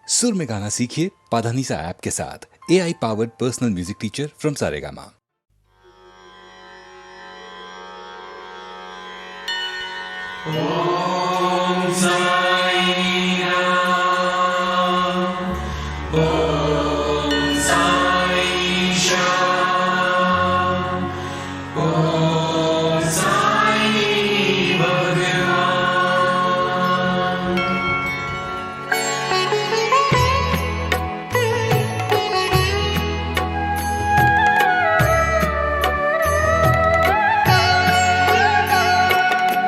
सुर में गाना सीखिए पाधानीसा ऐप के साथ। AI powered personal music teacher from Saregama. Om Sai Ram, Om Sai Shyam, Om Sai भगवान।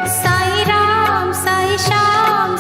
साई राम साई श्याम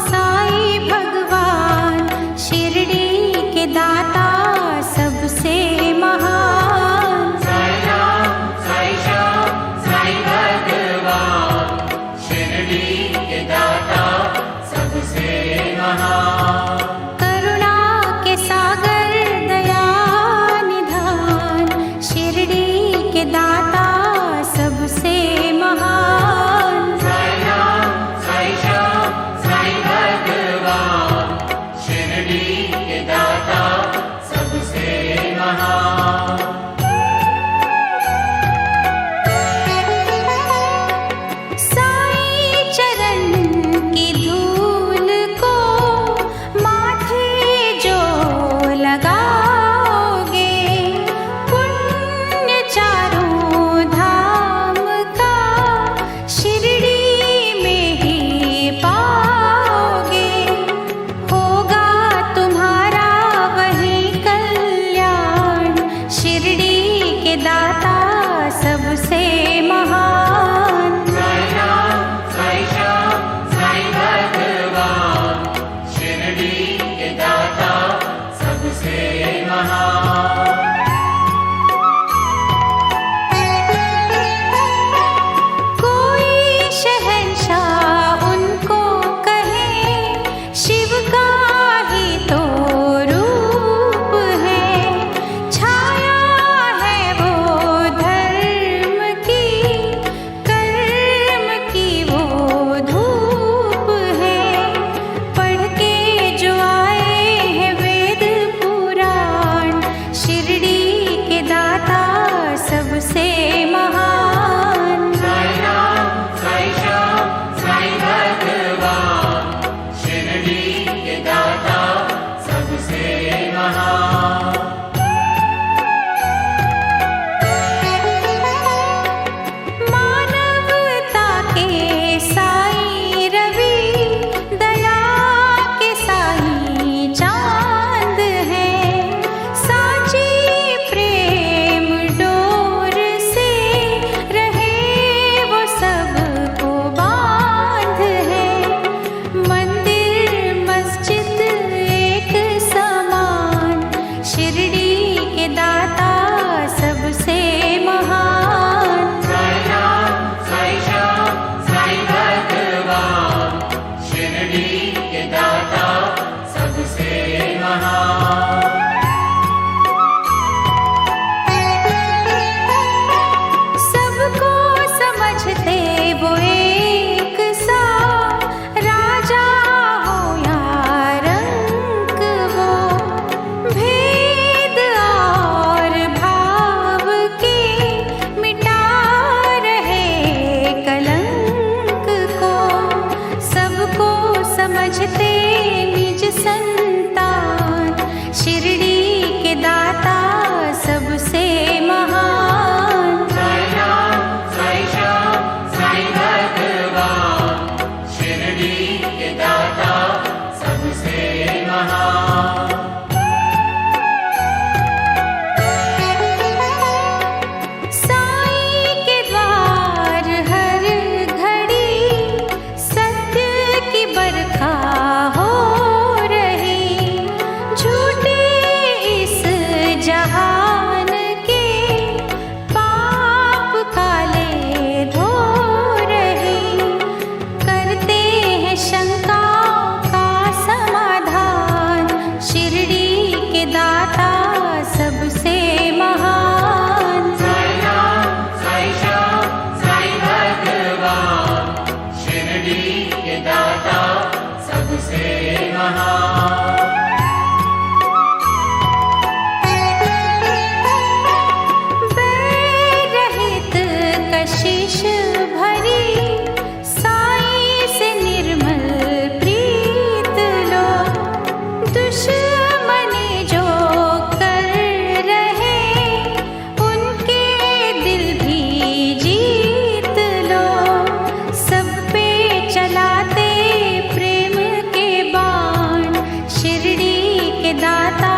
के दाता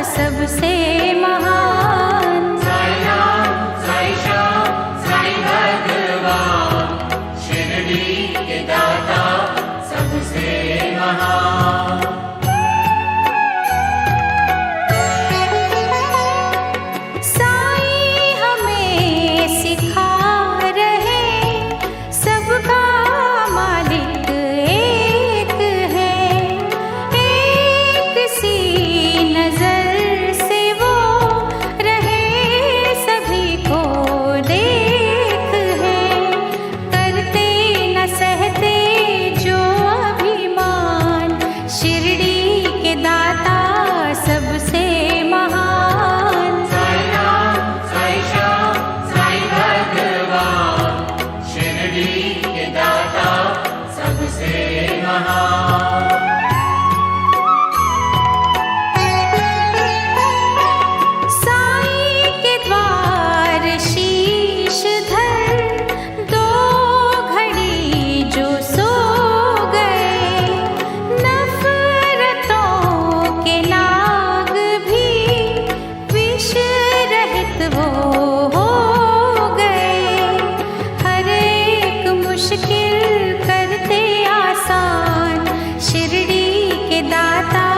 सबसे महान। साई राम, साई श्याम, साई भगवान, शिरडी के दाता सबसे महान। साई हमें सिखा रहे सबका मालिक एक है। एक सी नजर से वो रहे सभी को देख है। करते न सहते जो अभिमान, शिरडी के दाता सबसे महान। साई राम, साई श्याम, साई भगवान, शिरडी के दाता सबसे महान। साई के द्वार शीश धर दो घड़ी जो सो गए, नफरतों के नाग भी विष रहित वो हो गए। हर एक मुश्किल करते आसान, शिरडी के दाता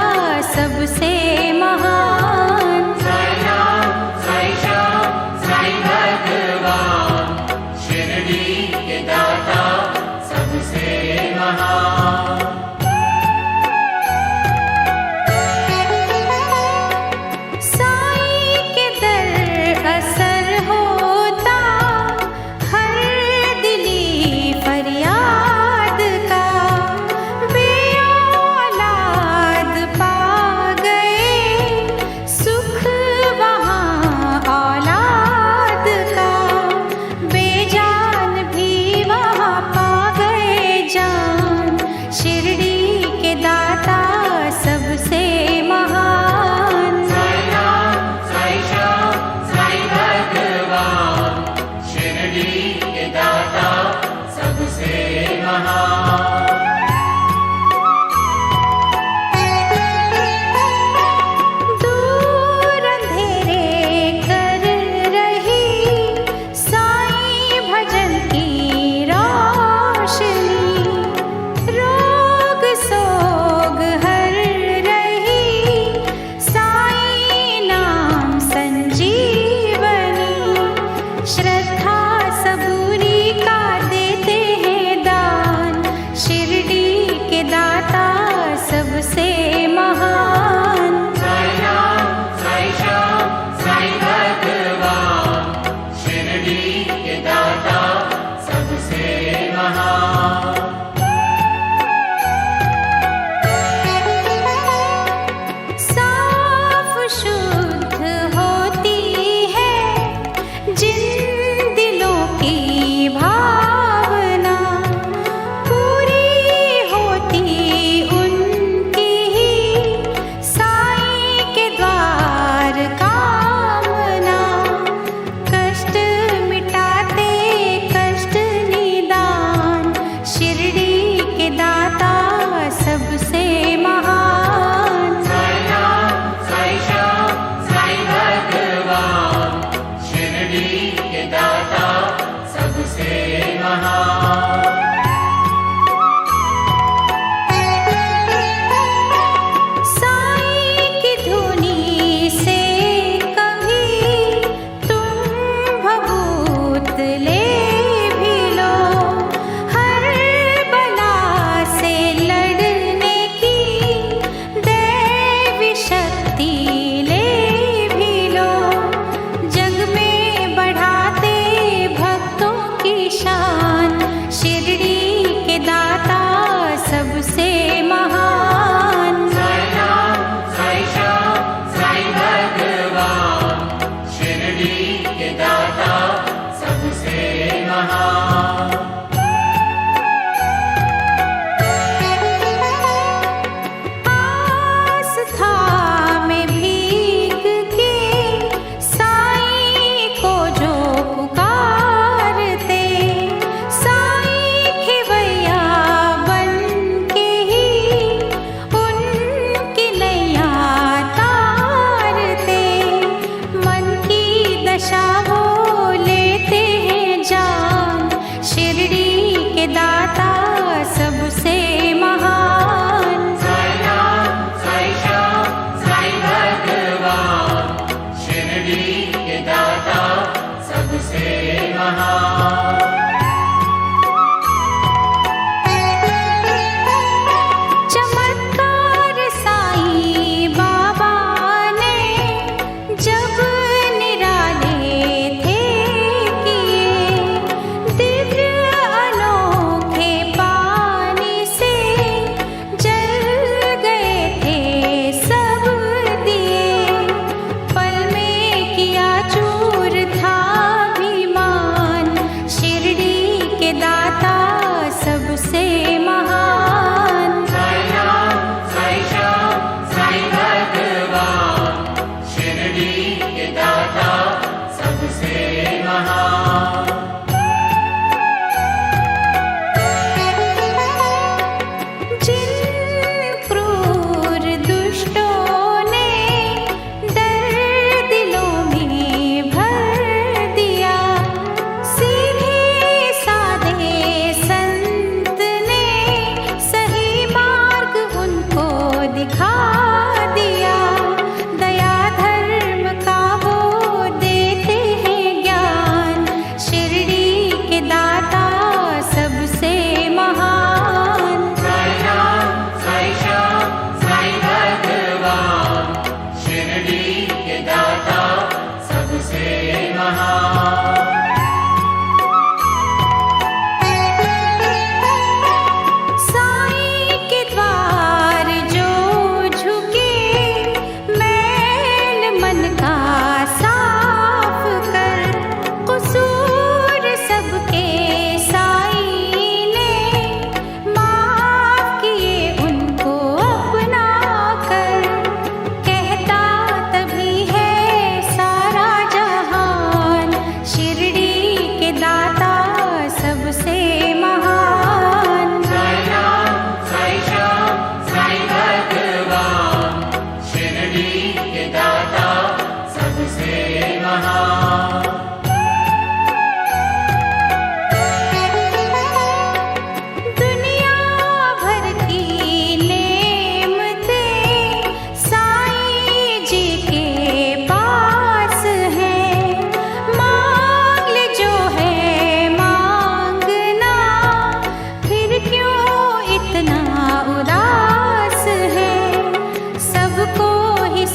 सबसे महान। साई राम, साई श्याम, साई भगवान, शिरडी के दाता सबसे महान। साई के दर असर होता हर दिली फरियाद का। बे औलाद पा गए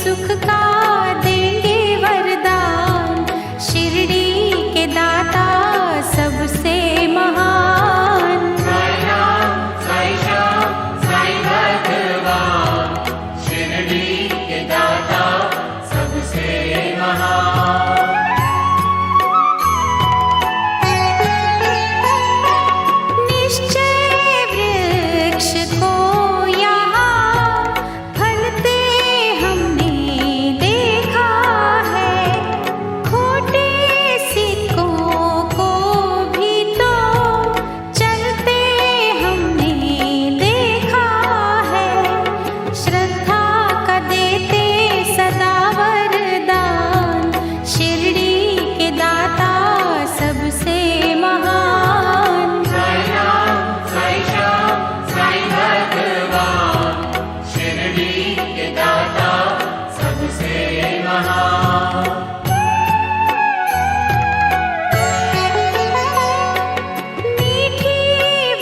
सुख का देंगे वरदान, शिरडी के दाता सबसे महान। साई राम साई श्याम साई भगवान, शिरडी के दाता सबसे महान। निश्चय वृक्ष को यहाँ फलते हमने देखा है, खोटे सिक्कों को भी तो चलते हमने देखा है। श्रद्धा का देते सदा वरदान, शिरडी के दाता सबसे महान। साई राम साई श्याम साई भगवान, शिरडी के दाता सबसे महान। मीठी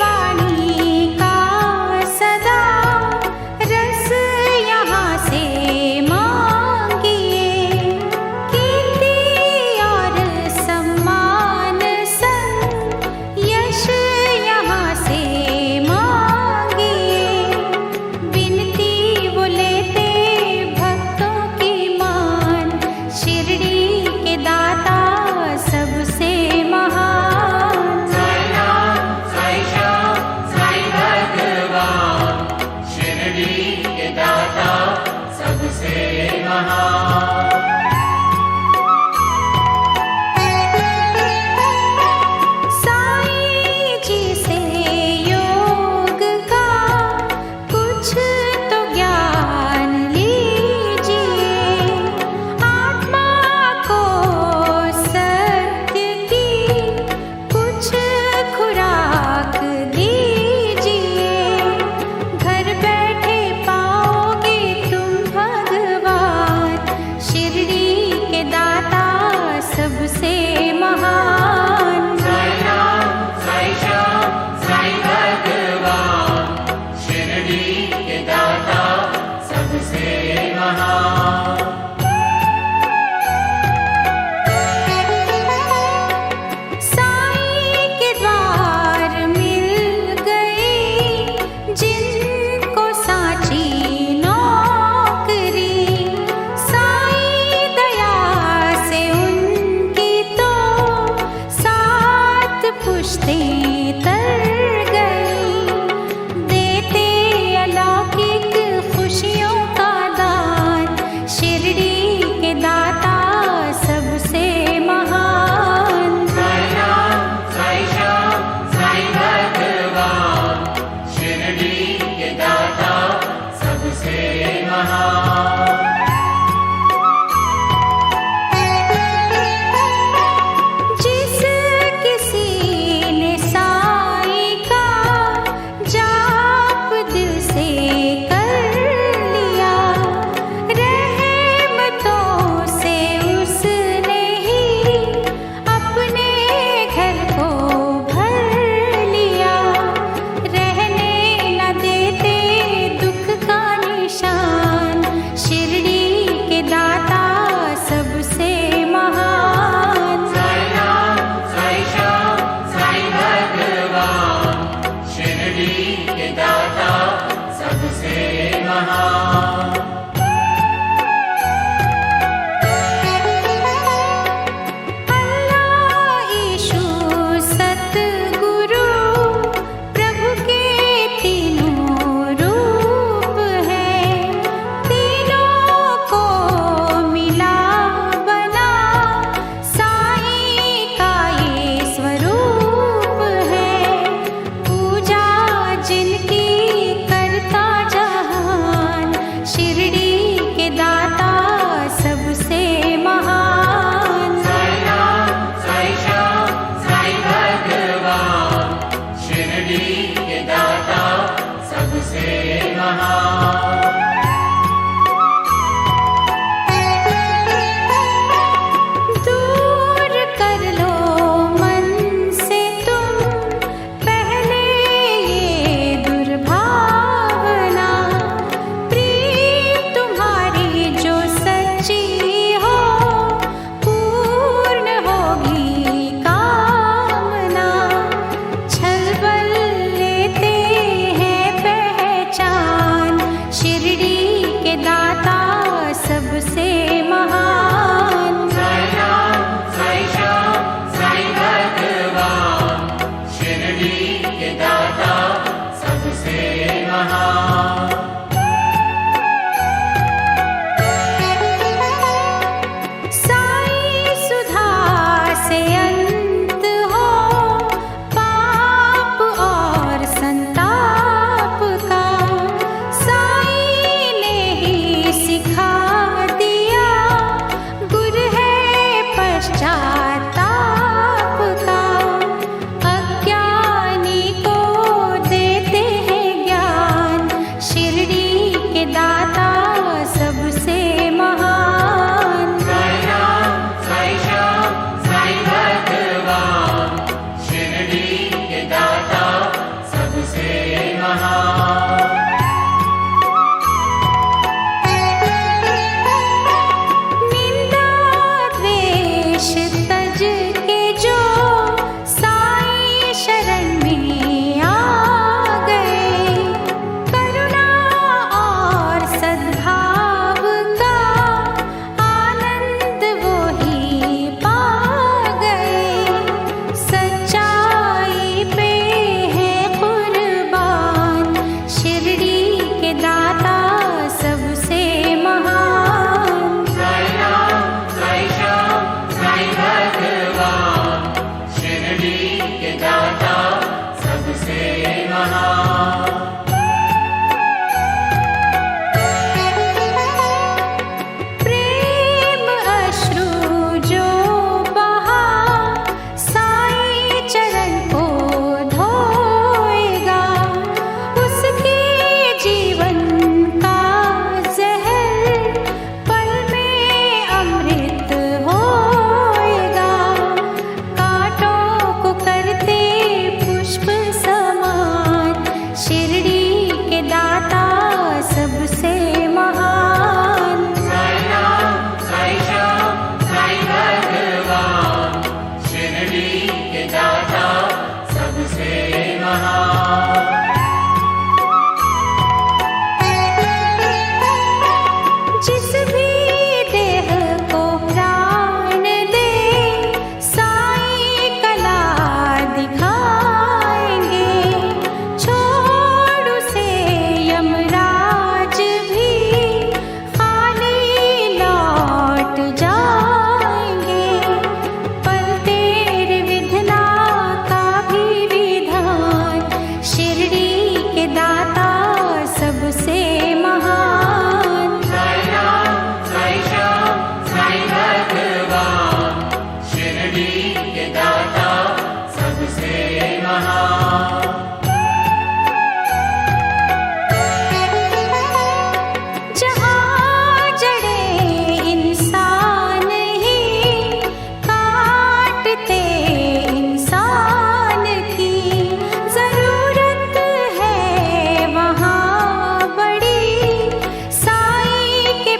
वाणी का सदा रस यहाँ से मांगिए, कीर्ति और सम्मान संग यश यहाँ से मांगिए। विनती वो लेते भक्तों की मान, शिरडी के दाता सबसे महान। साई राम साई श्याम साई भगवान, शिरडी के दाता सबसे महान। साईं जी से योग का कुछ तो ज्ञान लीजिए, आत्मा को सत्य की कुछ खुराक दीजिए। घर बैठे पाओगे तुम भगवान, शिरडी के दाता सबसे महान। साई राम साई श्याम साई भगवान, शिरडी के दाता सबसे महान। साईं के द्वार मिल गई जिनको साची नौकरी, साईं दया से उनकी तो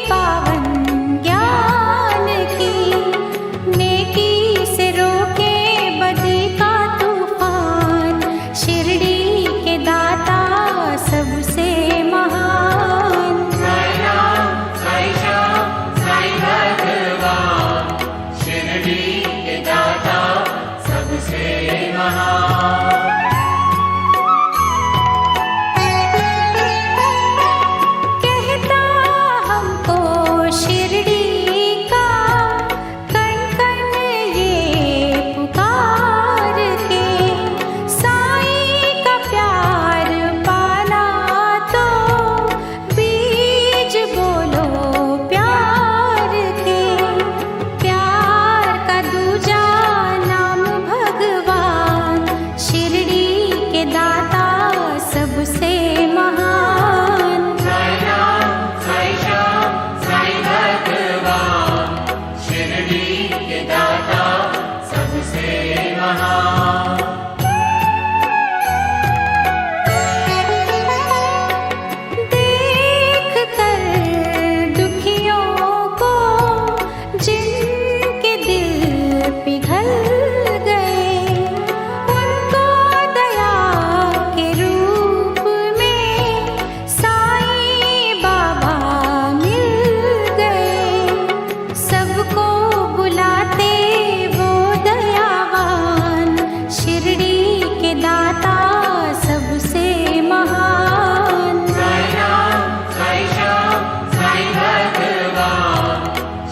पावन ज्ञान की, नेकी से रोके बदी का तूफान, शिरडी के दाता सबसे महान। साई राम साई श्याम साई भगवान, शिरडी के दाता सबसे महान। कहता हमको शिरडी का कण कण ये पुकार के, साई का प्यार पाना तो बीज बोलो प्यार के, प्यार का दूजा नाम भगवान, शिरडी के दाता सबसे महान। साई राम साई श्याम साई भगवान, शिरडी के दाता सबसे महान। देख कर दुखियों को जिनके दिल पिघल गए, उनको दया के रूप में साईं बाबा मिल गए, सबको बुलाते वो दयावान, शिरडी के दाता सबसे महान। साई राम साई श्याम साई भगवान,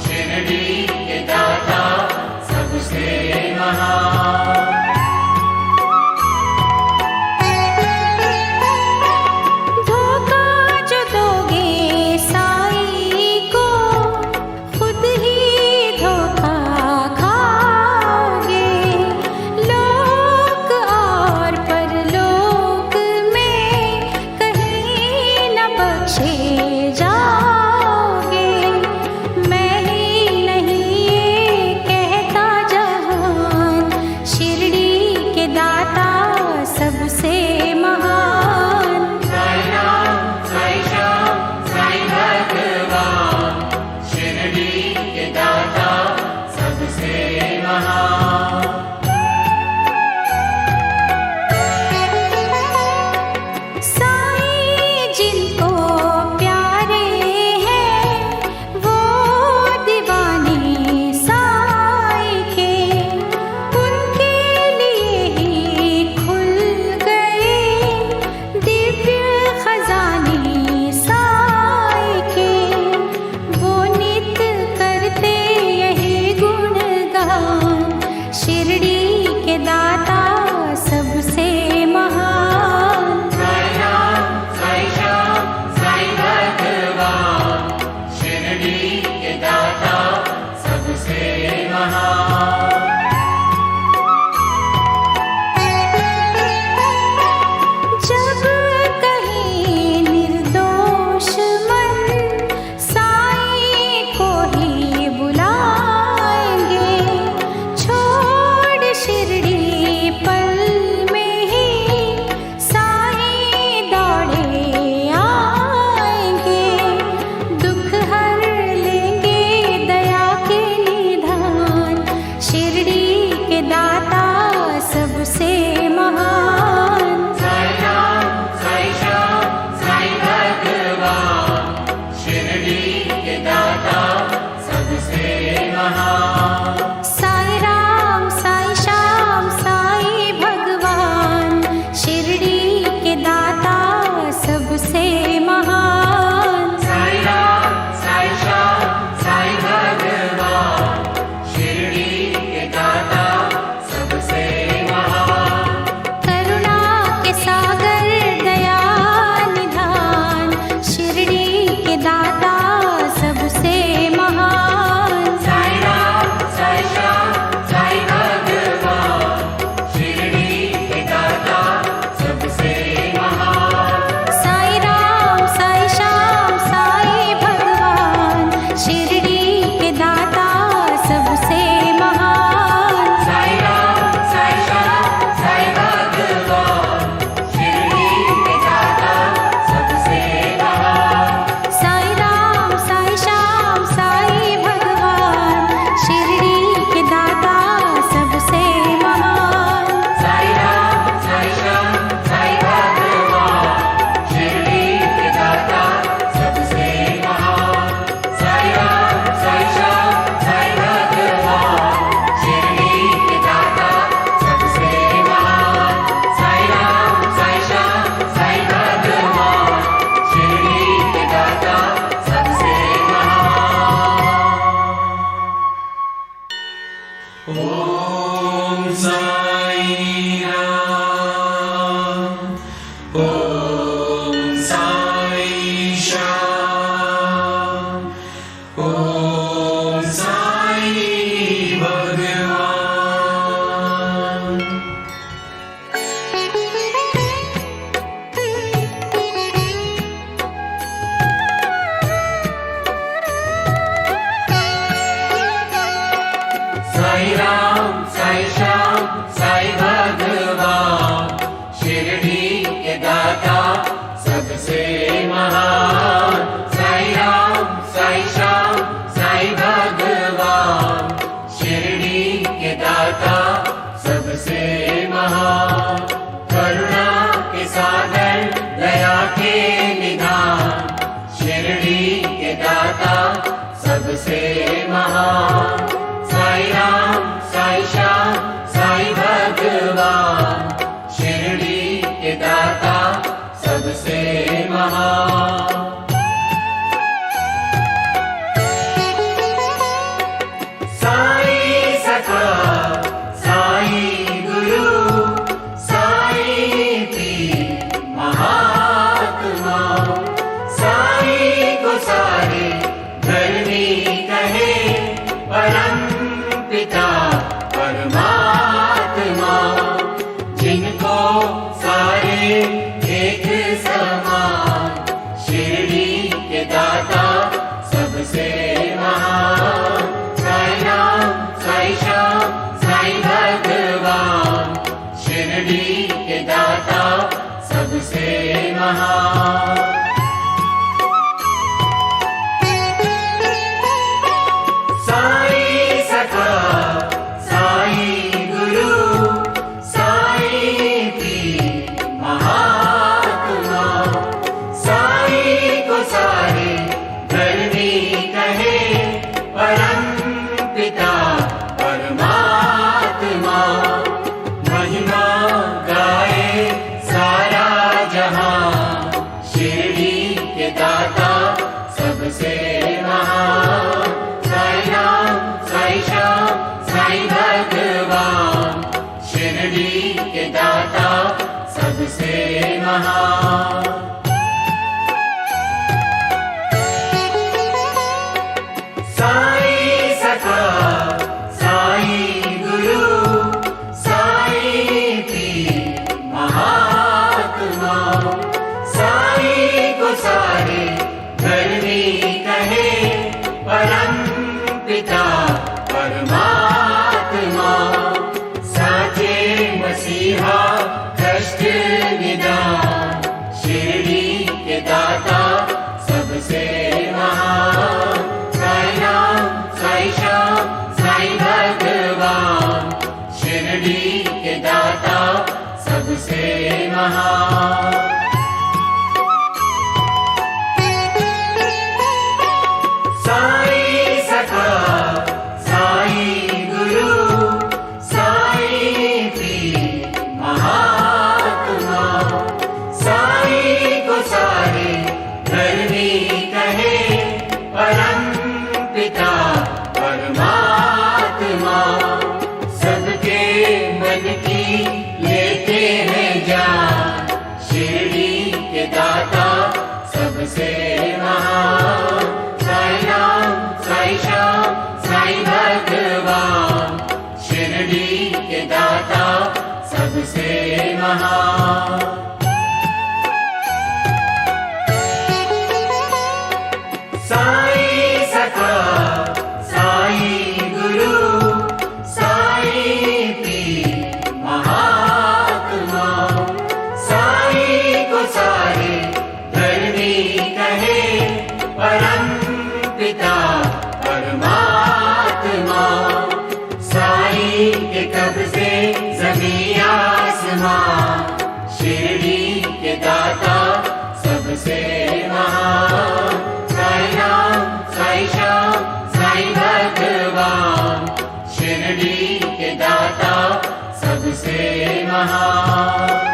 शिरडी के दाता सबसे महान। धोखा जो दोगे साईं को, खुद ही धोखा खाओगे, लोक और परलोक में कहीं न बख्शे जाओगे। मैं ही नहीं ये कहता जहान, शिरडी के दाता सबसे महान। साई राम साई श्याम साई भगवान, शिरडी के दाता सबसे महान। साईं जिनको प्यारे हैं वो दीवाने साईं के, उनके लिए ही खुल गए दिव्य खजाने साईं के, वो नित करते यही गुणगान, शिरडी के दाता सबसे महान। साई राम साई श्याम साई भगवान, शिरडी के दाता सबसे महान। जब कहीं निर्दोष मन साईं को ही बुलाएंगे, छोड़ शिरडी पल में ही साईं दौड़े आएंगे, दुख हर लेंगे दया के निधान, साई भगवान। साई राम साई श्याम साई भगवान, शिरडी के दाता सबसे महान। साई राम साई श्याम साई भगवान, शिरडी के दाता सबसे महान। करुणा के सागर दया के निधान, शिरडी के दाता सबसे महान। साई राम साई श्याम साई भगवान, शिरडी के दाता सबसे महान। साई सखा साई गुरु साई पीर महात्मा, साई को सारे धर्मी कहे परम पिता परमात्मा। जिनको सारे एक समान, शिरडी के दाता सबसे महान। साई राम साई श्याम साई भगवान, शिरडी के दाता सबसे महान। साई सखा साई गुरु साई पीर महात्मा, साई को सारे धर्मी कहे परम पिता परमात्मा। महिमा गाए सारा जहां, शिरडी के दाता सबसे महान। साई राम साई श्याम साई भगवान, शिरडी के दाता सबसे महान। साई सखा साई गुरु साई पीर महात्मा, साई को सारे धर्मी कहे परम पिता परमात्मा। साचे मसीहा कष्ट निदान, शिरडी के दाता सबसे महान। साई राम साई श्याम साई भगवान, शिरडी के दाता सबसे महान। साई सखा साई गुरु साई पीर महात्मा, साई को सारे धर्मी कहे परम पिता परमात्मा। सबके मन की लेते हैं जान, शिरडी के दाता सबसे महान। साई राम साई श्याम साई भगवान, शिरडी के दाता सबसे महान। साई सखा साई गुरु साई पीर महात्मा, साई को सारे धर्मी कहे परम पिता परमात्मा। साई के कब्जे ज़मीं आसमां, शिरडी के दाता सबसे महान। साई राम साई श्याम साई भगवान, शिरडी के दाता सबसे महान।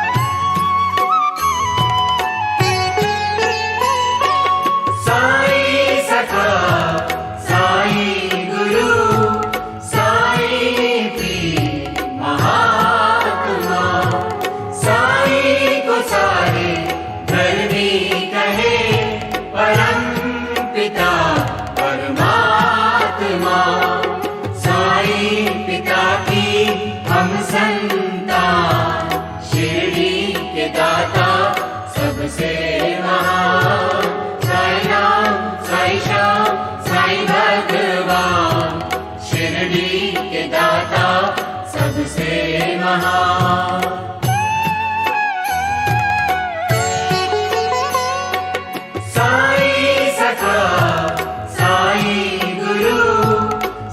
साई सखा साई गुरु साई पीर महात्मा, साई को सारे धर्मी कहे परम पिता परमात्मा। परमात्मा साई पिता की हम संतान शिरडी के दाता सबसे महान साई राम साई श्याम साई भगवान शिरडी के दाता सबसे महान साई सखा साई गुरु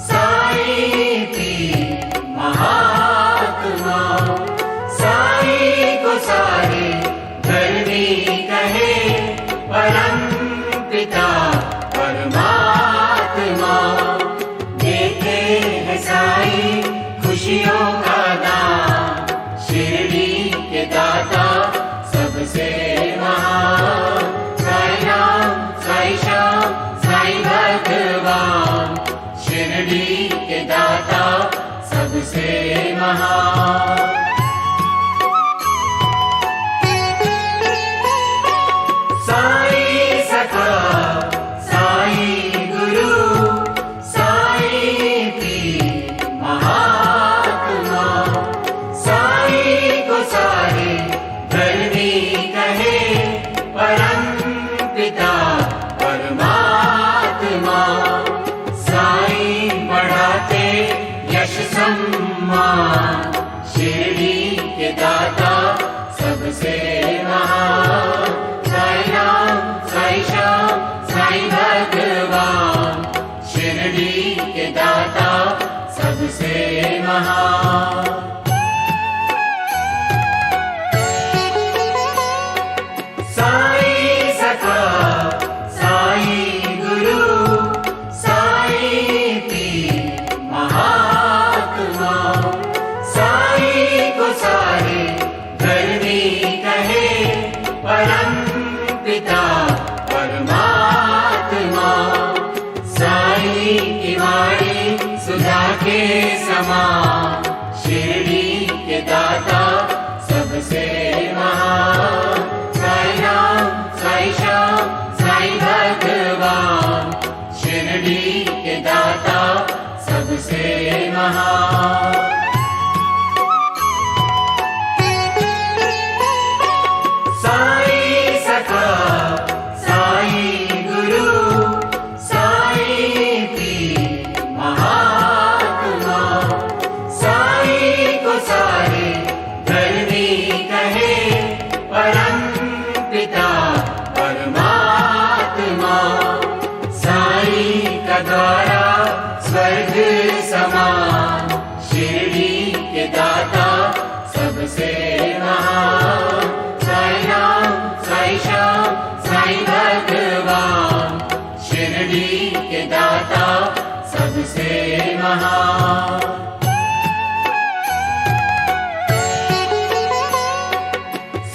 साई पीर महात्मा साई को सारे धर्मी कहे परम पिता परमात्मा देते हैं साई खुशियों का दान शिरडी के दाता सबसे महान साई राम साई श्याम साई भगवान शिरडी के दाता सबसे महान साई सखा साई गुरु साई पीर महात्मा साई को सारे धर्मी कहे परम पिता परमात्मा साई बढ़ाते यश सम्मान शिरडी के दाता सबसे महान साई राम साई श्याम साई भगवान शिरडी के दाता सबसे महान साई सखा साई गुरु साई पीर महात्मा साई को सारे धर्मी कहे परम पिता परमात्मा साई की वाणी सुधा के समान शिरडी के दाता सबसे महान साई राम साई श्याम साई भगवान शिरडी के दाता सबसे महान साई सखा साई गुरु साई पीर महात्मा साई को सारे धर्मी कहे परम पिता परमात्मा साई का द्वारा स्वर्ग समान शिरडी के दाता सबसे महान साई राम साई श्याम साई भगवान शिरडी के दाता सबसे महान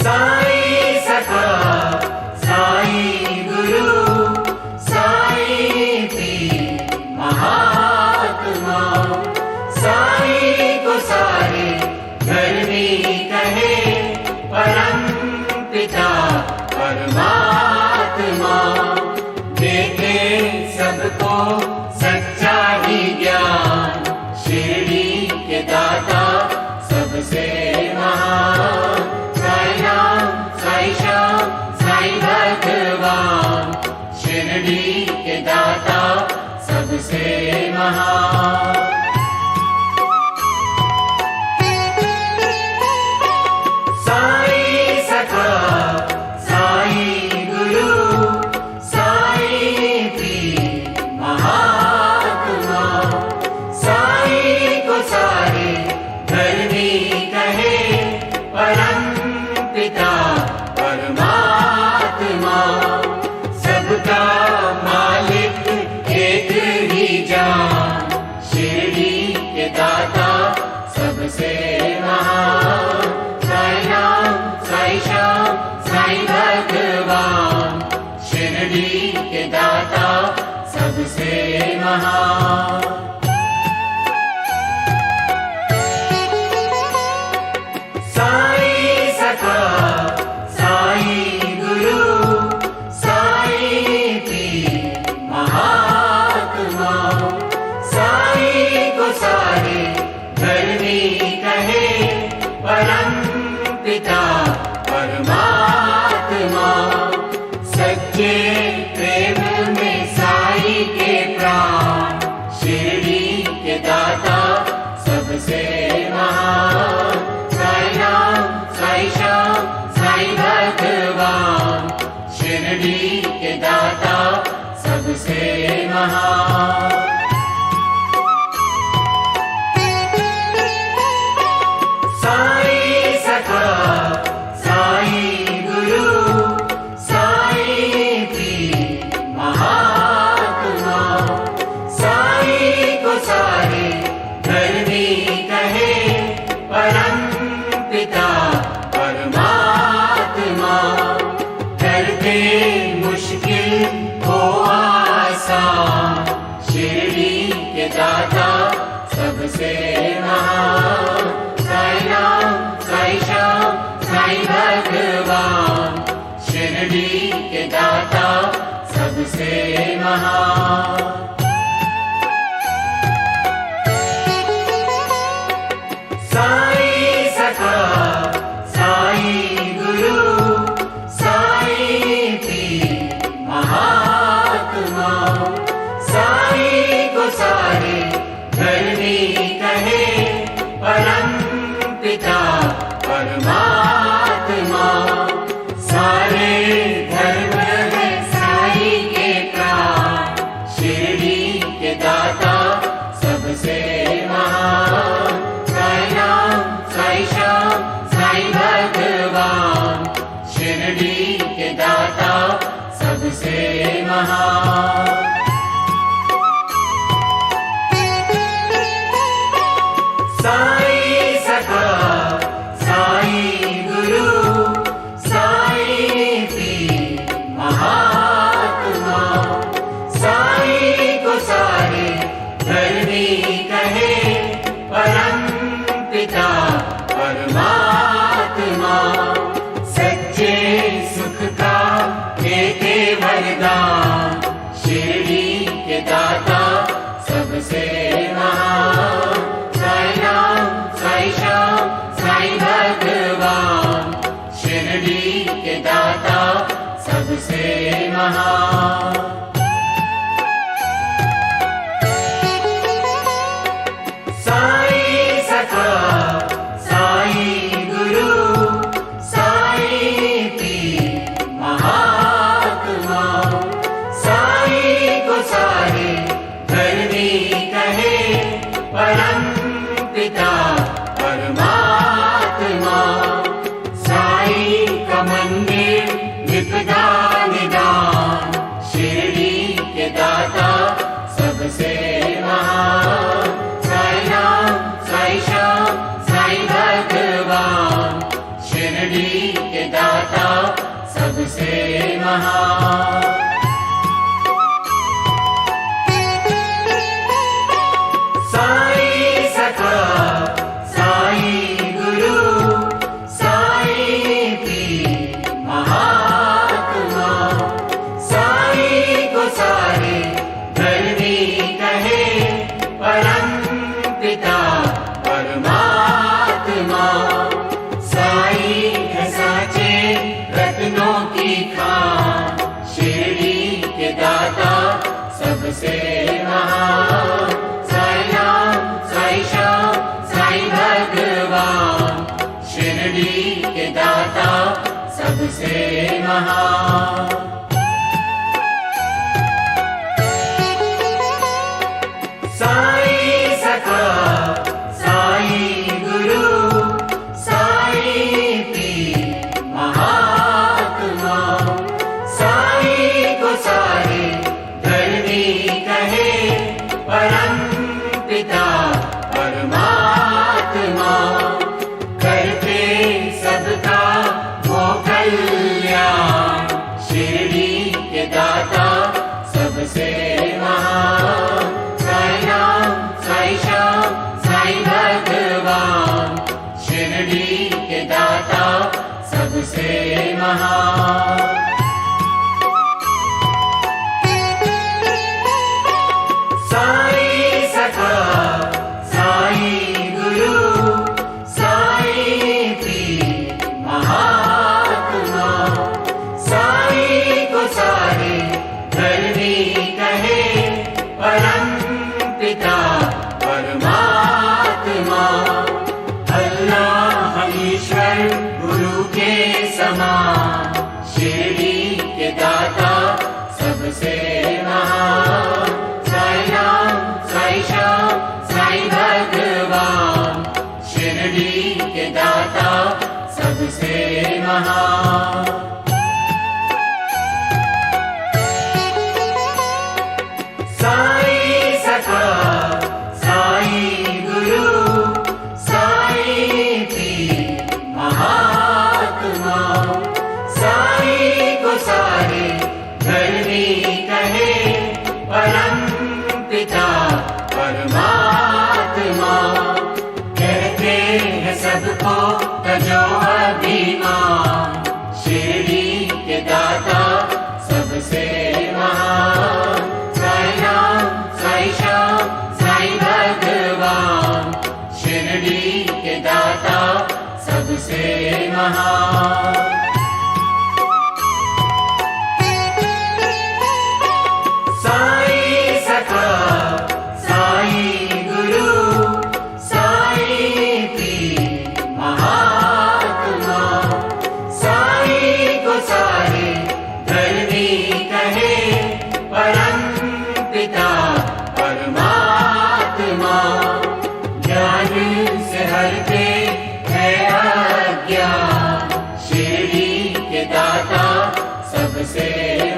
साई सखा साई गुरु साई पीर महात्मा साई को सारे धर्मी कहे परम पिता परमात्मा देते सबको सच्चा ही ज्ञान शिरडी के दाता सबसे महान साई राम साई श्याम साई भगवान शिरडी के दाता सबसे महान साई सखा साई गुरु साई पीर महात्मा साई को सारे धर्मी कहे परम पिता परमात्मा सबका मालिक एक ही जान शिरडी के दाता सबसे महान साई राम साई श्याम साई भगवान शिरडी के दाता सबसे महान साई सखा साई गुरु साई पीर महात्मा को सारे धर्मी कहे, परम पिता परमात्मा। सच्चे प्रेम में साई के प्राण, शिरडी के दाता सबसे महान। साई राम, साई श्याम, साई भगवान, शिरडी के दाता सबसे महान। साई सखा, साई गुरु, साई पीर महात्मा। साई को सारे धर्मी कहे, परम पिता परमात्मा। करते मुश्किल को आसान, शिरडी के दाता सबसे महान। साई राम, साई श्याम, साई भगवान, शिरडी के दाता सबसे महान। साई सखा, साई गुरु, साई पीर महात्मा। साई को सारे धर्मी कहे, परम पिता परमात्मा। सारे धर्म है साई के प्राण, शिरडी के दाता सबसे महान। साई राम, साई श्याम, साई भगवान, शिरडी के दाता सबसे महान। साई सखा, साई गुरु, साई पीर महात्मा। साई को सारे धर्मी कहे, परम पिता परमात्मा। सच्चे सुख का देते वरदान, शिरडी के दाता सबसे महान। साई राम, साई श्याम, साई भगवान, शिरडी के दाता सबसे महान। साई सखा, साई गुरु, साई पीर महात्मा। साई को सारे धर्मी कहे, परम पिता परमात्मा। साई का मंदिर विपदा निदान, शिरडी के दाता सबसे महान। साई राम, साई श्याम, साई भगवान, शिरडी के दाता सबसे महान। साई सखा, साई गुरु, साई पीर महात्मा। साई को सारे धर्मी कहे, परम पिता परमात्मा। साई है साचे रत्नों की खान, शिरडी के दाता सबसे महान। साई राम, साई श्याम, साई भगवान, शिरडी के दाता सबसे महान। साई सखा, साई गुरु, साई पीर महात्मा। साई को सारे धर्मी कहे, परम पिता परमात्मा। करते सबका वो कल्याण, शिरडी के दाता सबसे महान। साई राम, साई श्याम, साई भगवान, शिरडी के दाता सबसे महान। साई महान। साई सखा साई गुरु साई पीर महात्मा, साई को सारे धर्मी कहे परम पिता परमात्मा। कहते हैं सबको तजो अभिमान, शिरडी के दाता सबसे महान। साई राम साई श्याम साई भगवान, शिरडी के दाता सबसे महान। साई सखा साई गुरु साई पीर महात्मा, साई को सारे धर्मी कहे परम पिता परमात्मा। ज्ञान से हरते है अज्ञान, शिरडी के दाता सबसे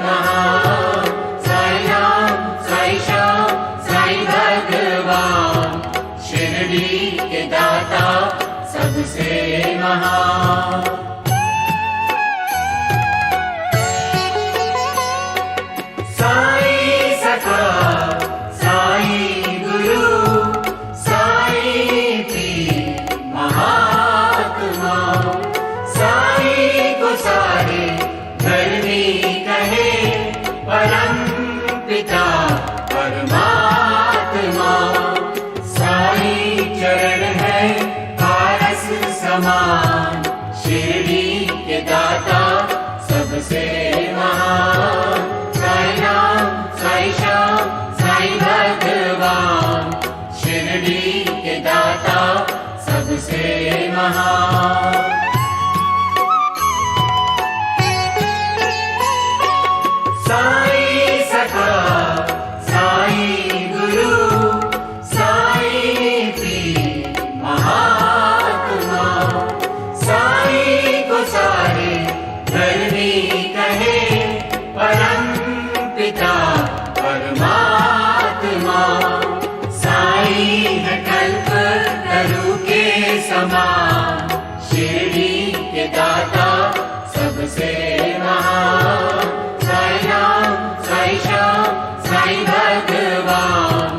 महान। साई राम साई श्याम साई भगवान, शिरडी के दाता सबसे महान। साई सखा साई गुरु साई पीर महात्मा, साई को सारे धर्मी कहे परम पिता परमात्मा। साई चरण है पारस समान, शिरडी के दाता सबसे महान। साई राम साई श्याम साई भगवान, शिरडी के दाता सबसे महान। साई सखा साई गुरु साई पीर महात्मा, साई को सारे धर्मी कहे परम पिता परमात्मा। साई है कल्प तरु के समान, शिरडी के दाता सबसे महान। साई राम साई श्याम साई भगवान,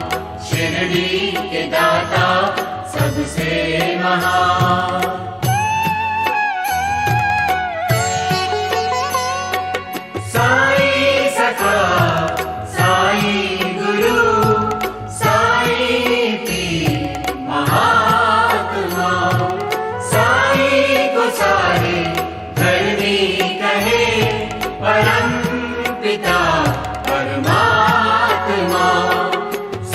शिरडी के दाता सबसे महान। साई सखा साई गुरु साई पीर महात्मा, साई को सारे धर्मी कहे परम पिता परमात्मा।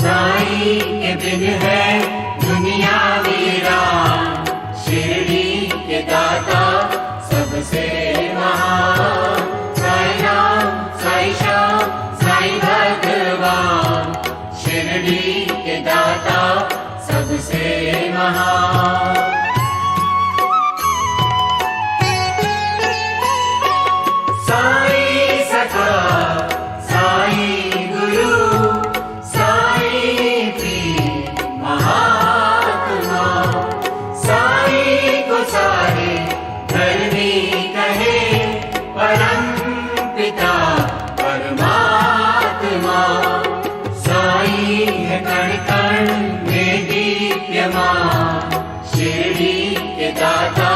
साई के बिन है दुनिया वीरान, शिरडी के दाता सबसे महान। साई राम साई श्याम साई भगवान, शिरडी के दाता सबसे महान। साई सखा साई गुरु साई पीर महात्मा, साई को सारे धर्मी कहे परम पिता परमात्मा। साई है कण कण में दीप्यमान, शिरडी के दाता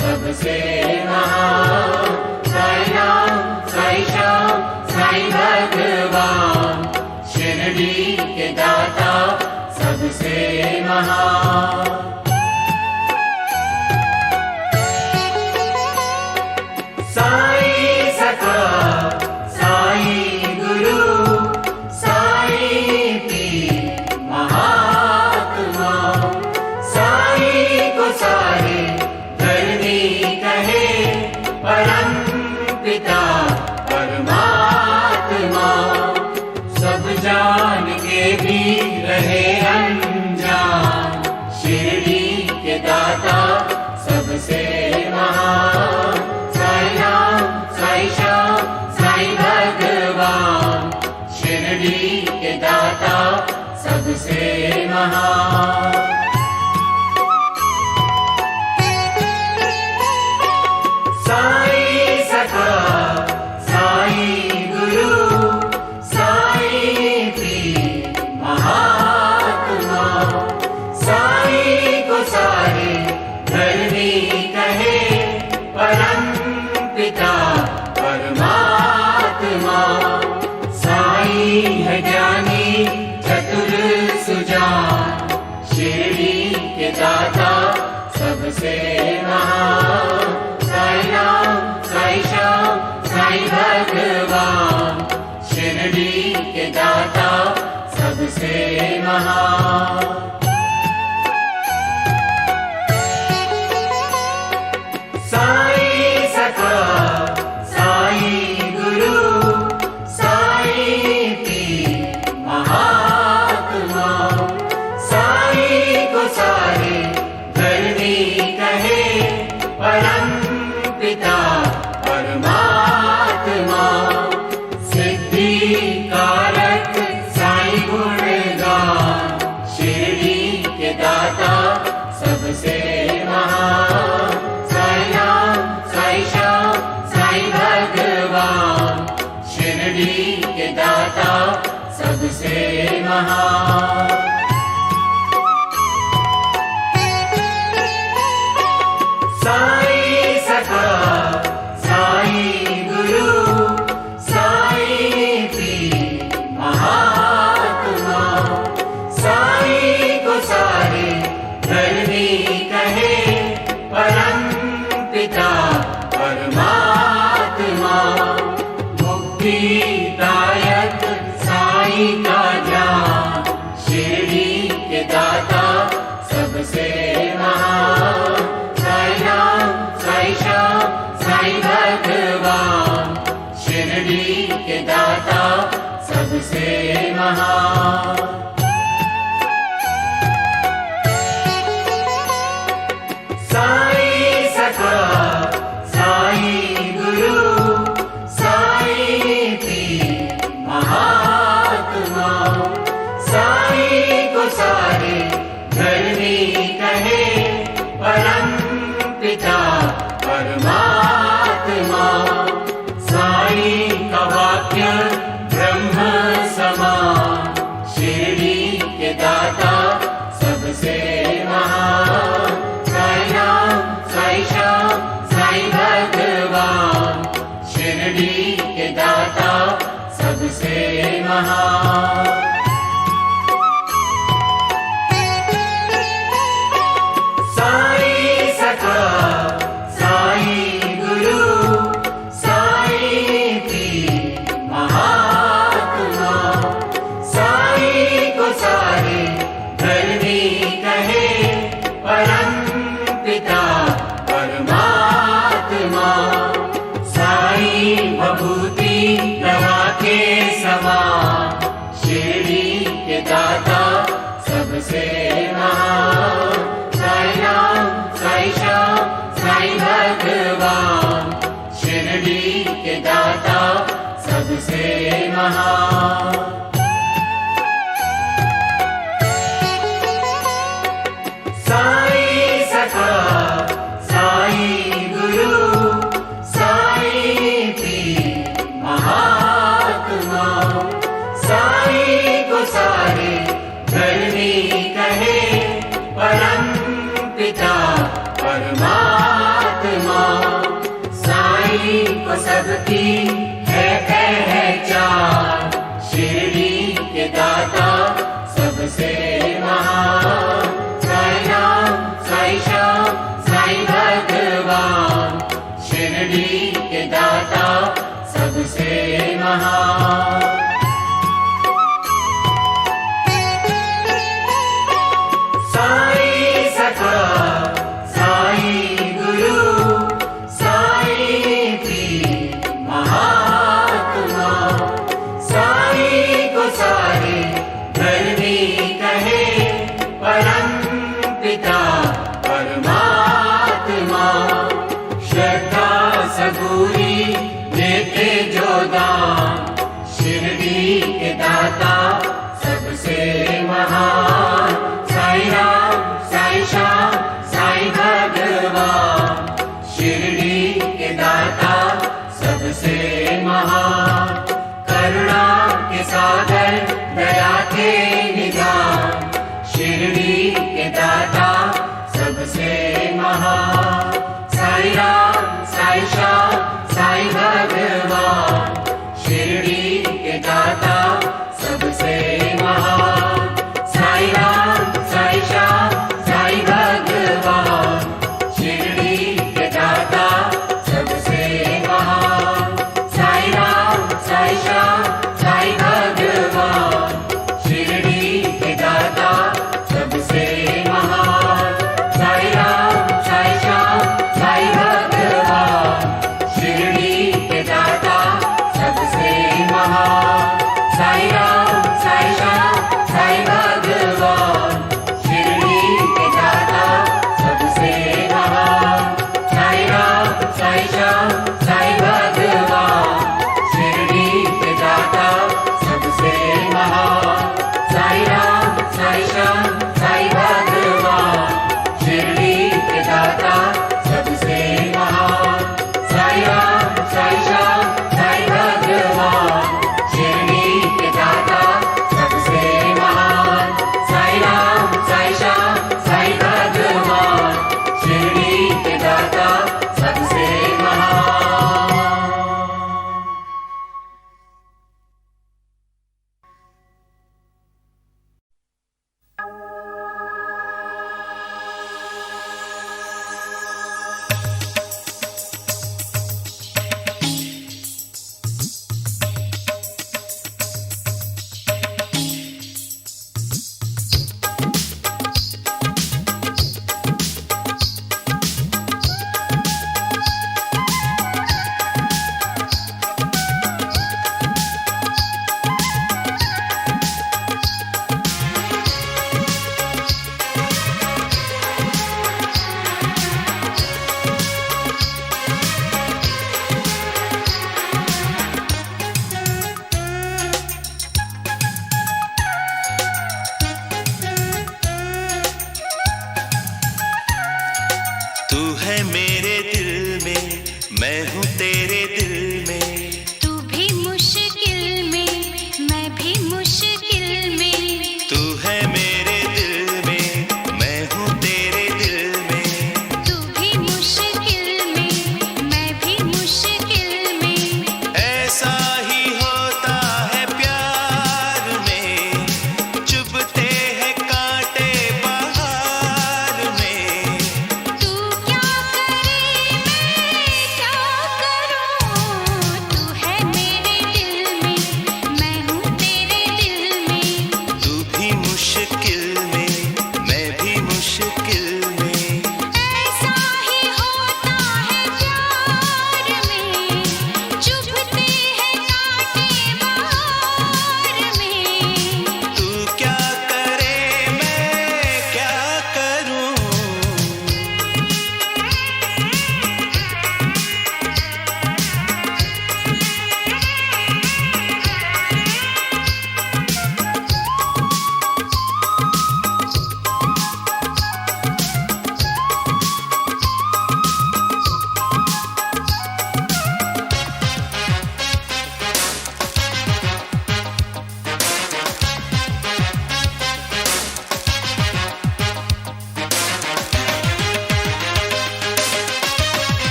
सबसे महान। साई राम साई श्याम साई भगवान, शिरडी के दाता सबसे महान। साई सखा साई गुरु साई पीर महात्मा, साई को सारे धर्मी कहे परम पिता परमात्मा। सब जान के भी रहे अनजान, शिरडी के दाता सबसे महान। सबसे महान। साईं सखा साईं गुरु साईं पीर महात्मा, साईं को सारे धर्मी कहे परम पिता परमात्मा। साईं है ज्ञानी चतुर सुजान, शिरडी के दाता सबसे महान। साई राम साई श्याम साई भगवान, शिरडी के दाता सबसे महान। साई सखा साई गुरु साई पीर महात्मा, साई को सारे धर्मी कहे परम पिता परमात्मा। सिद्धि कारक साई गुणगान, शिरडी के दाता सबसे महान। साई राम साई श्याम साई भगवान, शिरडी के दाता सबसे महान। साई सखा साई गुरु साई पीर महात्मा, साई को सारे धर्मी कहे परम पिता परमात्मा। मुक्तिदायक साई का ज्ञान, शिरडी के दाता सबसे महान। साई राम साई श्याम साई भगवान, शिरडी के दाता सबसे महान। साई सखा साई गुरु साई पीर महात्मा, साई को सारे धर्मी कहे परम पिता परमात्मा। साई का वाक्य ब्रह्म समान, शिरडी के दाता सबसे महान। साई राम साई श्याम साई भगवान, शिरडी के दाता सबसे महान। साई सखा साई गुरु साई पीर महात्मा, साई को सारे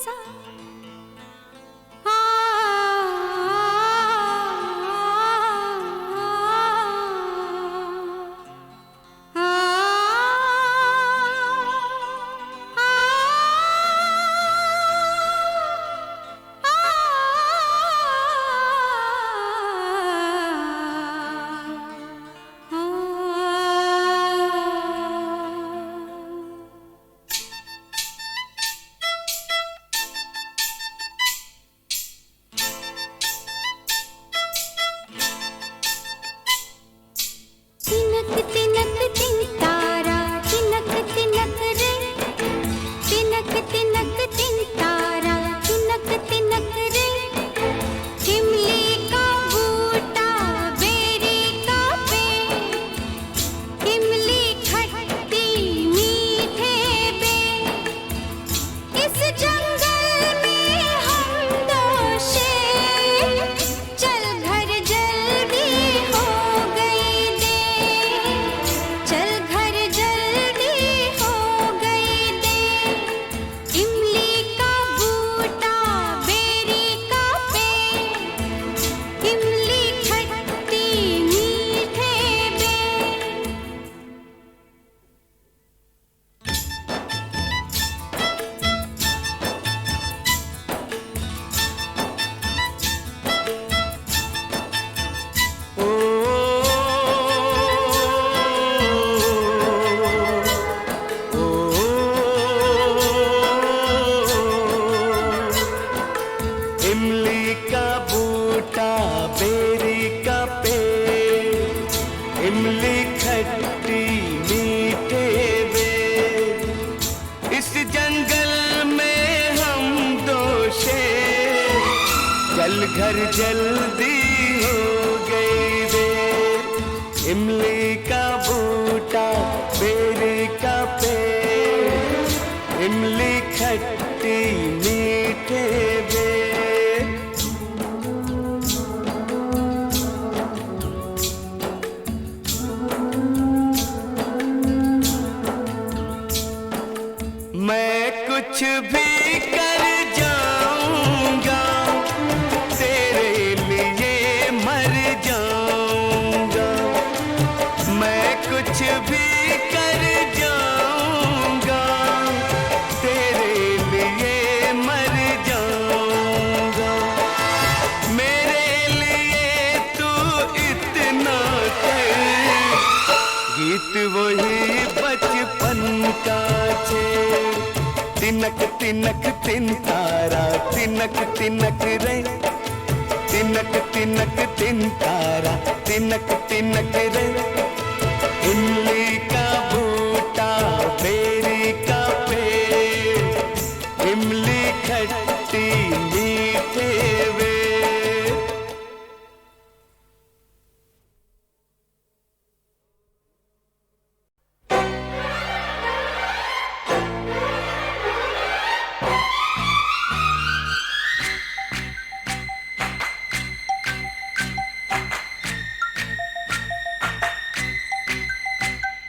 सा आ, तिनक तिनक तिन तारा तिनक तिनक रे तिनक तिनक तिन तारा तिनक तिनक रे इमली का बूटा बेरी का पेड़ इमली खट्टी मीठे बेर इस जंगल में हम दो शेर चल घर जल्दी हो गई देर चल घर जल्दी हो गई देर इमली का बूटा बेरी का पेड़ इमली खट्टी मीठे बेर इमली का बूटा बेरी का पेड़ इमली खट्टी मीठे बेर इस जंगल में हम दो शेर चल घर जल्दी हो गई देर इमली का बूटा बेरी का पेड़ इमली खट्टी मीठे बेर मैं कुछ भी कर जाऊंगा तेरे लिए मर जाऊंगा मैं कुछ भी कर जाऊंगा तेरे लिए मर जाऊंगा मेरे लिए तू इतना कर गीत वही बचपन का छेड़ तिनक तिनक तिन तारा तिनक तिनक रे तिनक तिनक तिन तारा तिनक तिनक रे इमली का बूटा बेरी का पेड़ इमली खट्टी मीठे बेर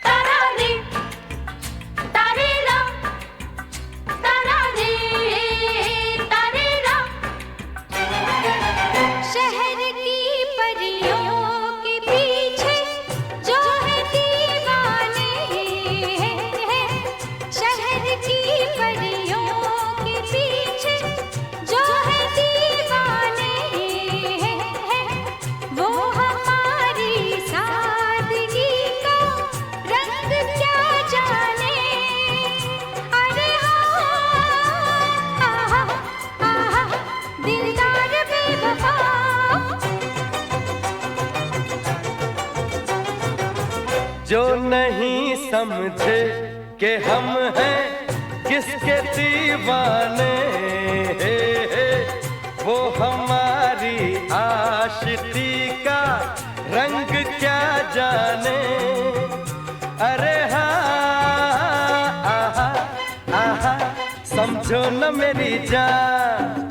तारा रे तारेरा तारा रे तारेरा शहर की परियों के पीछे जो है दीवाने शहर की परियों के पीछे जो है दीवाने वो हमारी सादगी का रंग क्या जाने अरे हाँ आहा दिलदार बेवफा जो नहीं समझे कि हम हैं किसके दीवाने वो हमारी आशिकी का रंग क्या जाने अरे हाँ आहा आहा समझो न मेरी जान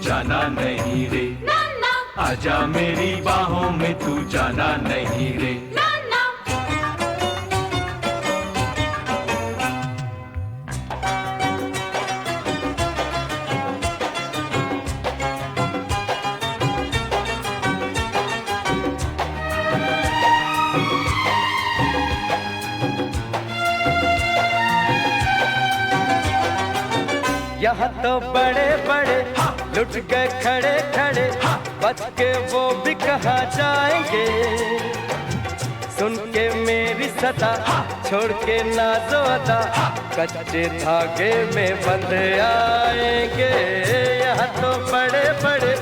जाना नहीं रे, ना ना आजा मेरी बाहों में तू जाना नहीं रे। ना ना यहाँ तो बड़े बड़े लुट गए खड़े खड़े, बच के वो भी कहाँ जाएंगे। सुन के मेरी सदा छोड़ के नाज़ो अदा, कच्चे धागे में बंध आएंगे। यहाँ तो बड़े बड़े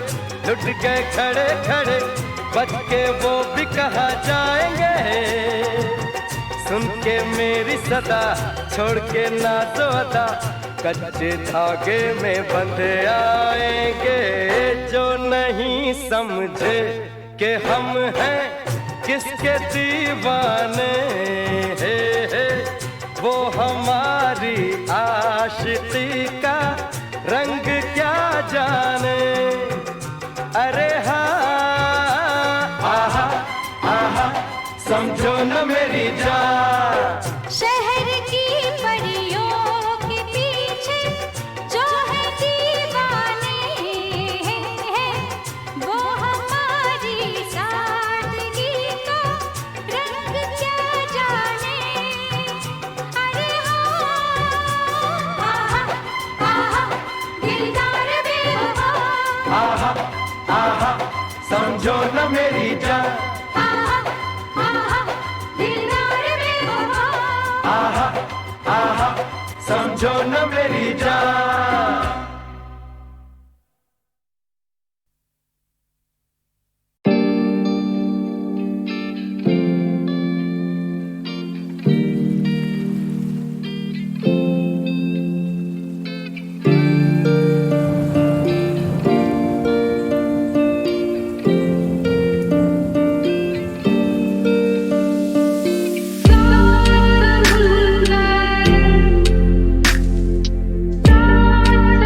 लुट गए खड़े खड़े, बच के वो भी कहाँ जाएंगे। सुन के मेरी सदा छोड़ के नाज़ो अदा, कच्चे धागे में बंध आएंगे। जो नहीं समझे कि हम हैं किसके दीवाने, वो हमारी आशिकी का रंग क्या जाने। अरे हाँ आहा आहा समझो न मेरी जान। शहर की परियों के पीछे जो है दीवाने, वो हमारी सादगी का रंग क्या जाने। अरे हाँ आहा आहा दिलदार बेवफा, आहा आहा समझो न मेरी जान। आहा आहा दिलदार बेवफा, आहा आहा समझो न मेरी जान। ला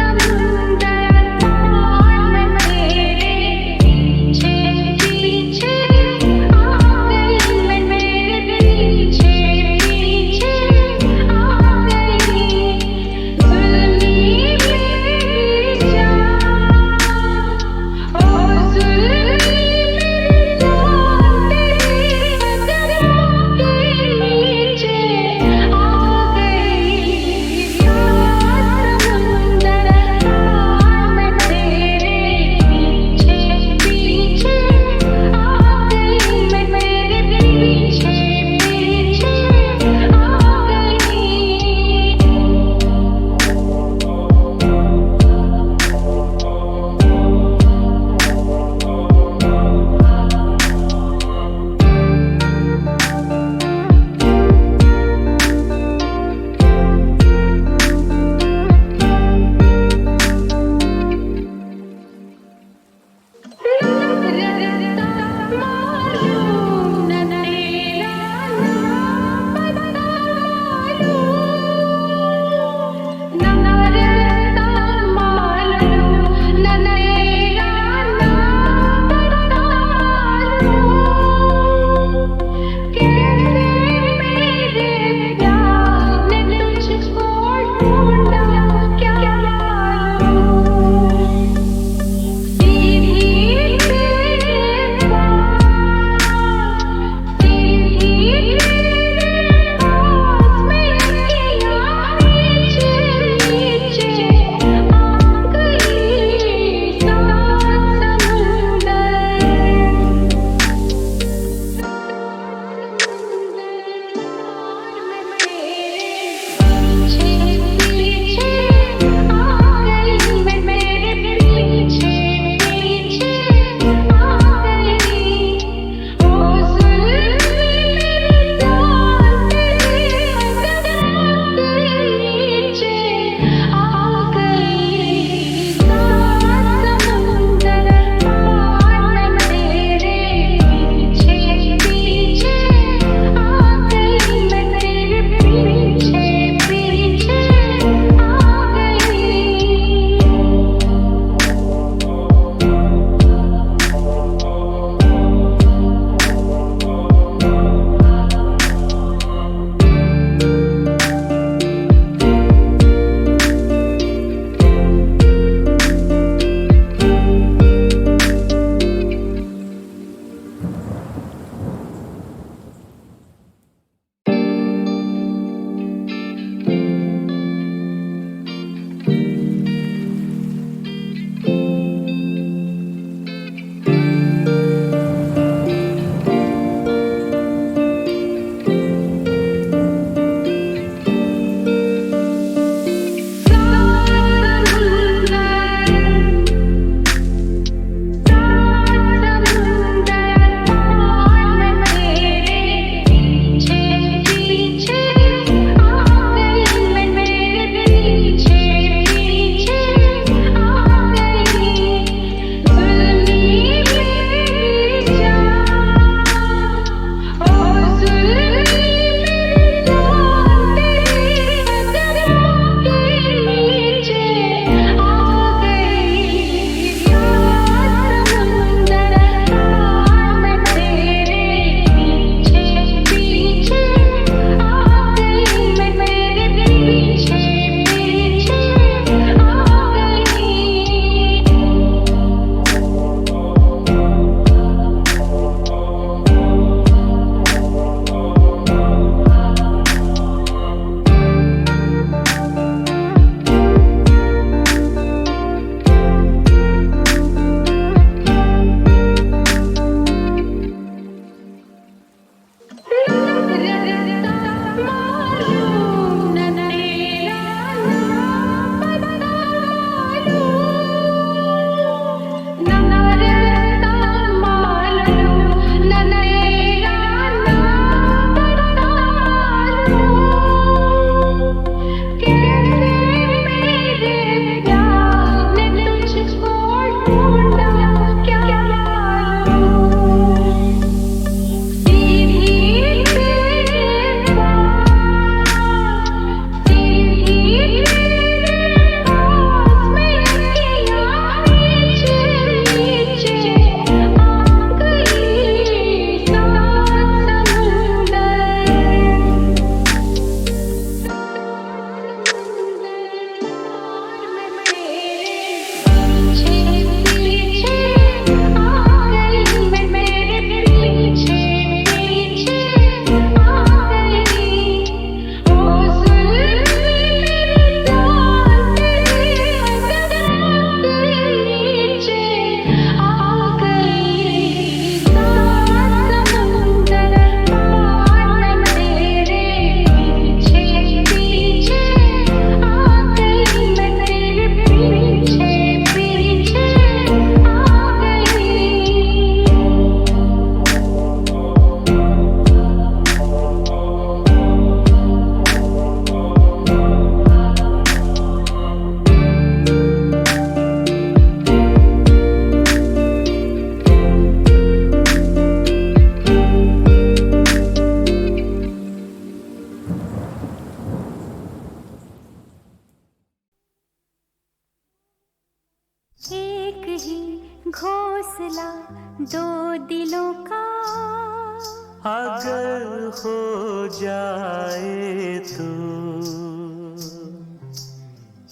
हो जाए तो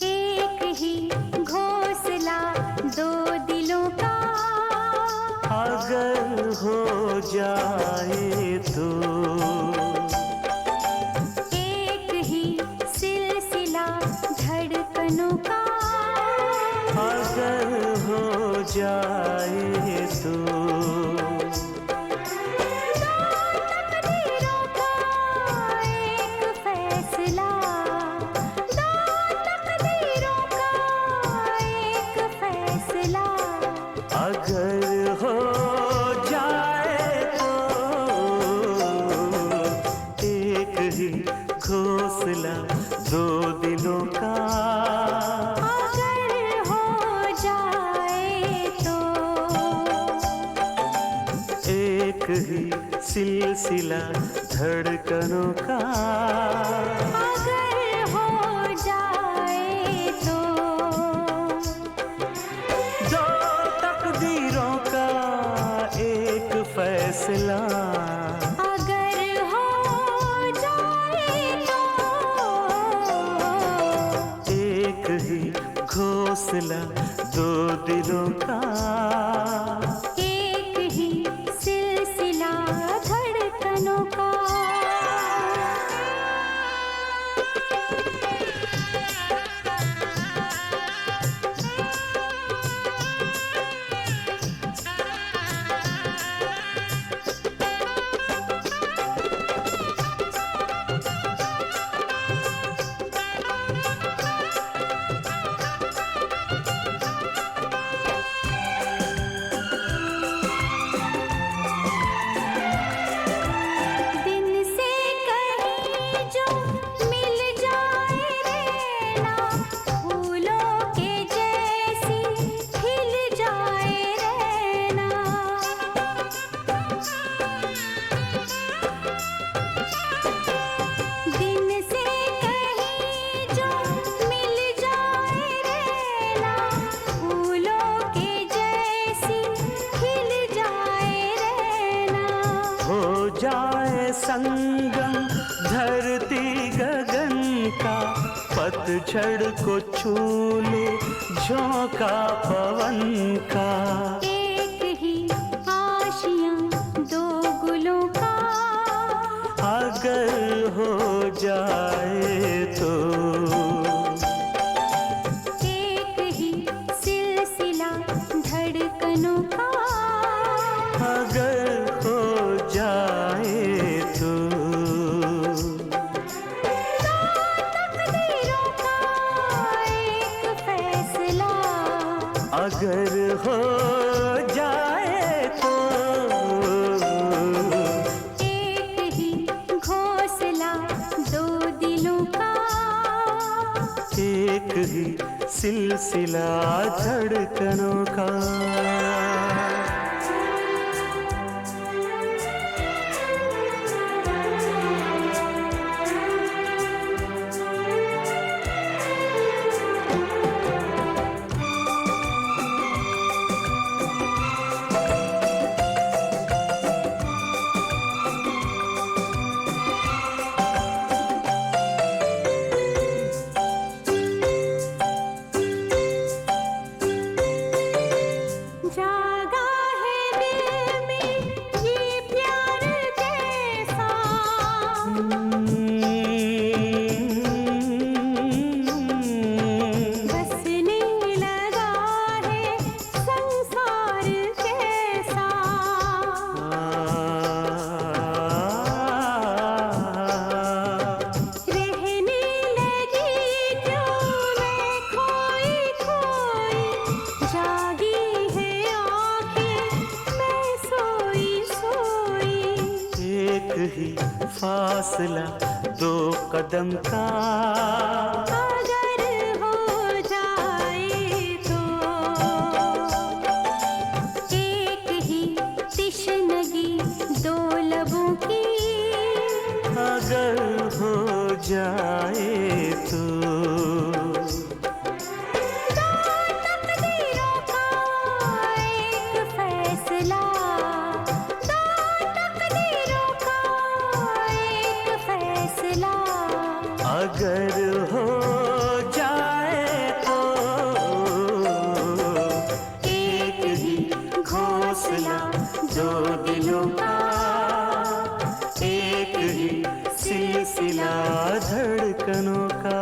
एक ही घोंसला दो दिलों का, अगर हो जाए तो एक ही सिलसिला धड़कनों का, अगर हो जाए तो तकदीरों का एक फैसला, दो तकदीरों का एक फैसला, अगर हो जाए तो एक ही घोंसला दो दिलों का, अगर हो जाए तो एक ही सिलसिला धड़कनों का, अगर हो जाए तो दो तकदीरों का एक फैसला, अगर हो जाए तो एक ही घोंसला दो दिलों का, एक ही सिलसिला धड़कनों का। दिन से कहीं जो मिल जाए रहना, फूलों के जैसी खिल जाए रहना, दिन से कहीं जो मिल जाए रहना, फूलों के जैसी खिल जाए रहना, हो जाए संगम धरती गगन का, पतझड़ को छू ले झोंका पवन का, एक ही आशियां दो गुलों का, अगर हो जाए तो एक ही सिलसिला धड़कनों का, अगर हो जाए तो तकदीरों का एक फैसला, अगर हो जाए तो एक ही घोंसला दो दिलों का, एक ही सिलसिला धड़कनों का। जागा है दिल में ये प्यार कैसा, बसने लगा है संसार कैसा, रहने लगी क्यों मैं खोई खोई, जागी है आँखें मैं सोई सोई, एक ही फासला दो कदम का, अगर हो जाए तो एक ही तिश्नगी दो लबों की, अगर हो जाए तो दो तकदीरों का एक फैसला, दो तकदीरों का अगर हो जाए तो एक ही घोंसला दो दिलों का, एक ही सिलसिला धड़कनों का।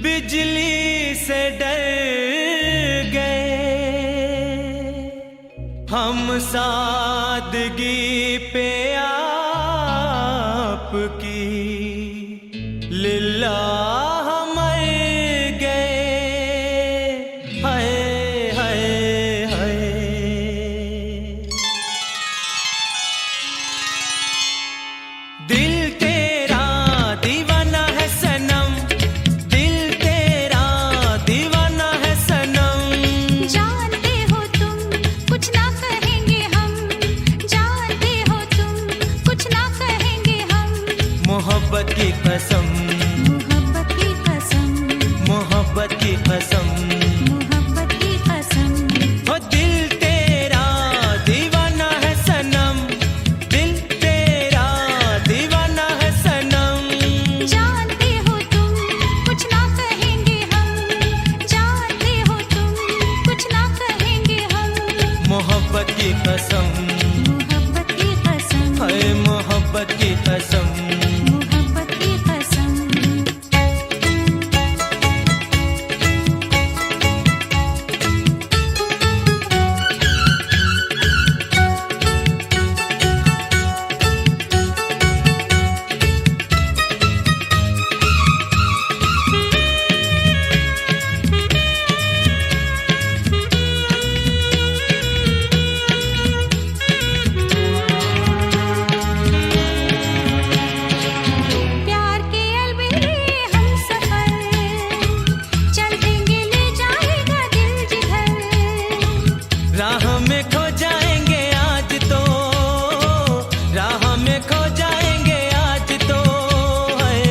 बिजली से डर गए हम सादगी पे आपकी लिल्लाह मर गए हाय हाय हाय। दिल तेरा दीवाना है सनम, दिल तेरा दीवाना है सनम। जानते हो तुम कुछ ना कहेंगे हम, जानते हो तुम कुछ ना कहेंगे हम। मोहब्बत की कसम, मोहब्बत की कसम, मोहब्बत की कसम। मोहब्बत की कसम। ओ दिल तेरा दीवाना है सनम, दिल तेरा दीवाना है सनम। जानते हो तुम कुछ ना कहेंगे हम, जानते हो तुम कुछ ना कहेंगे हम। मोहब्बत की कसम, मोहब्बत की कसम, हाय मोहब्बत की कसम। मोहब्बत की कसम। प्यार के अलविदे हम सफर, चल देंगे ले जाएगा दिल जिधर। राह में खो जाएंगे आज तो, राह में खो जाएंगे आज तो। है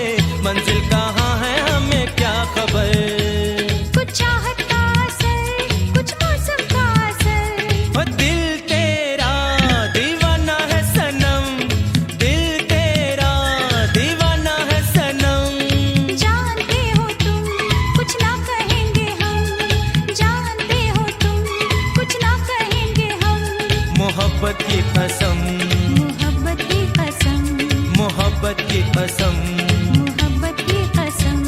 मंजिल कहाँ है हमें क्या खबर। कुछ चाहत का असर, कुछ मौसम का असर। ओ दिल तेरा दीवाना है सनम, दिल तेरा दीवाना है सनम। जानते हो तुम कुछ ना कहेंगे हम, जानते हो तुम कुछ ना कहेंगे हम। मोहब्बत की कसम, मोहब्बत की कसम, मोहब्बत की कसम। मोहब्बत की कसम।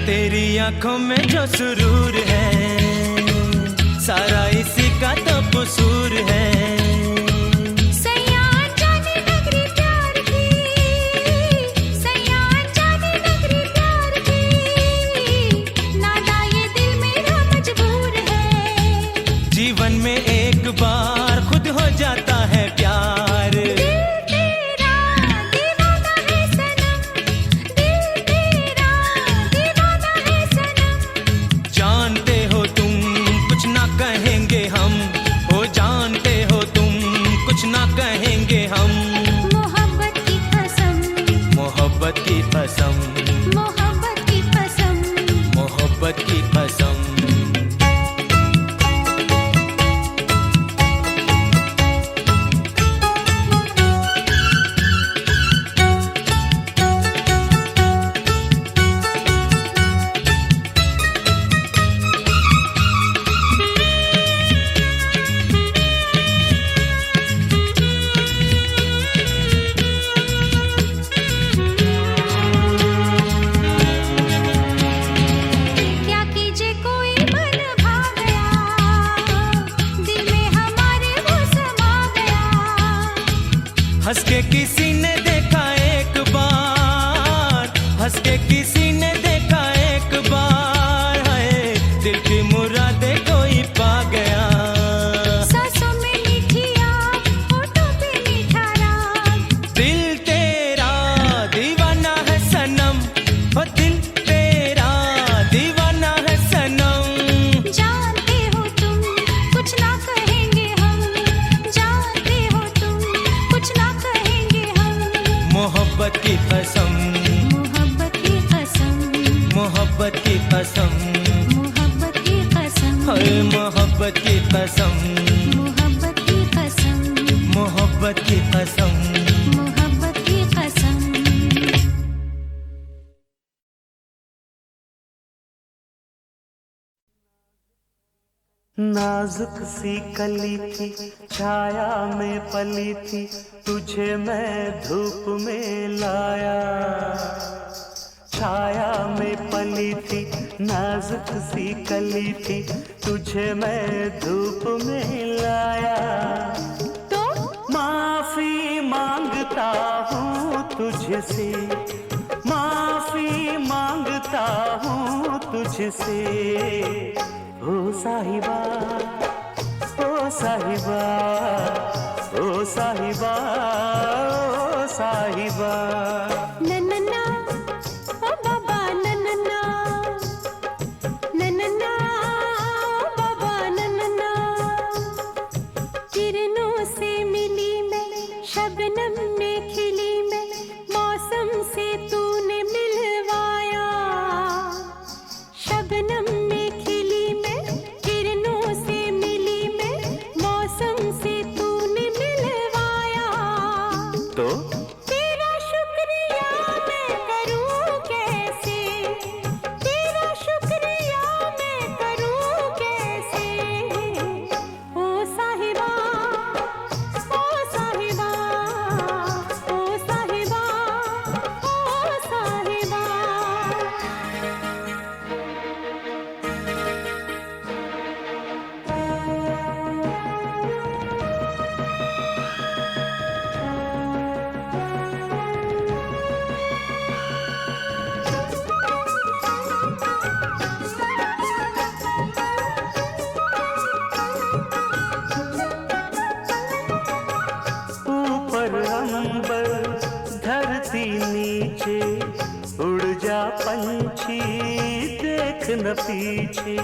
तेरी आंखों में जो सुरूर है, सारा इसी का तो कसूर है। सयान जाने नगरी प्यार की, सयान जाने नगरी प्यार की। नादा ये दिल मेरा मजबूर है। जीवन में एक बार खुद हो जाता है प्यार। दिल तेरा दीवाना है सनम, दिल तेरा दीवाना है सनम। जानते हो तुम कुछ ना कहेंगे हम, ओ जानते हो तुम कुछ ना कहेंगे हम। मोहब्बत की कसम, मोहब्बत की कसम, मोहब्बत की कसम। मोहब्बत की कसम। क्या कीजिए कोई मन भा गया, दिल में हमारे वो समा गया। हंस के किसी ने देखा एक बार, हंस के किसी ने देखा एक बार। है दिल की मुरादे कोई पा गया। सांसों में मीठी आग, होठों पे मीठा राग। दिल तेरा दीवाना है सनम, ओ दिल तेरा दीवाना है सनम। जानते हो तुम कुछ ना कहेंगे हम, जानते हो तुम कुछ ना कहेंगे हम। मोहब्बत की कसम, मोहब्बत की कसम, मोहब्बत की कसम। मोहब्बत की कसम। हाय मोहब्बत की कसम, मोहब्बत की कसम, मोहब्बत की कसम। नाजुक सी कली थी, छाया में पली थी, तुझे मैं धूप में लाया। छाया में पली थी, नाजुक सी कली थी, तुझे मैं धूप में लाया। तो माफी मांगता हूँ तुझसे, माफी मांगता हूँ तुझसे, ओ साहिबा, ओ साहिबा, ओ साहिबा, ओ साहिबा। नन्ना ओ बाबा नन्ना, नन्ना ओ बाबा नन्ना। किरणों से मिली मैं, शबनम में खिली मैं, मौसम से तूने मिलवाया। शबनम में खिली मैं, किरणों से मिली मैं, मौसम से तूने मिलवाया। तो तेरा शुक्रिया मैं करूं कैसे, तेरा शुक्रिया मैं करूं कैसे। ओ साहिबा, ओ साहिबा, ओ साहिबा, ओ साहिबा। ऊपर अंबर धरती नीचे, उड़ जा पंछी देख न पीछे।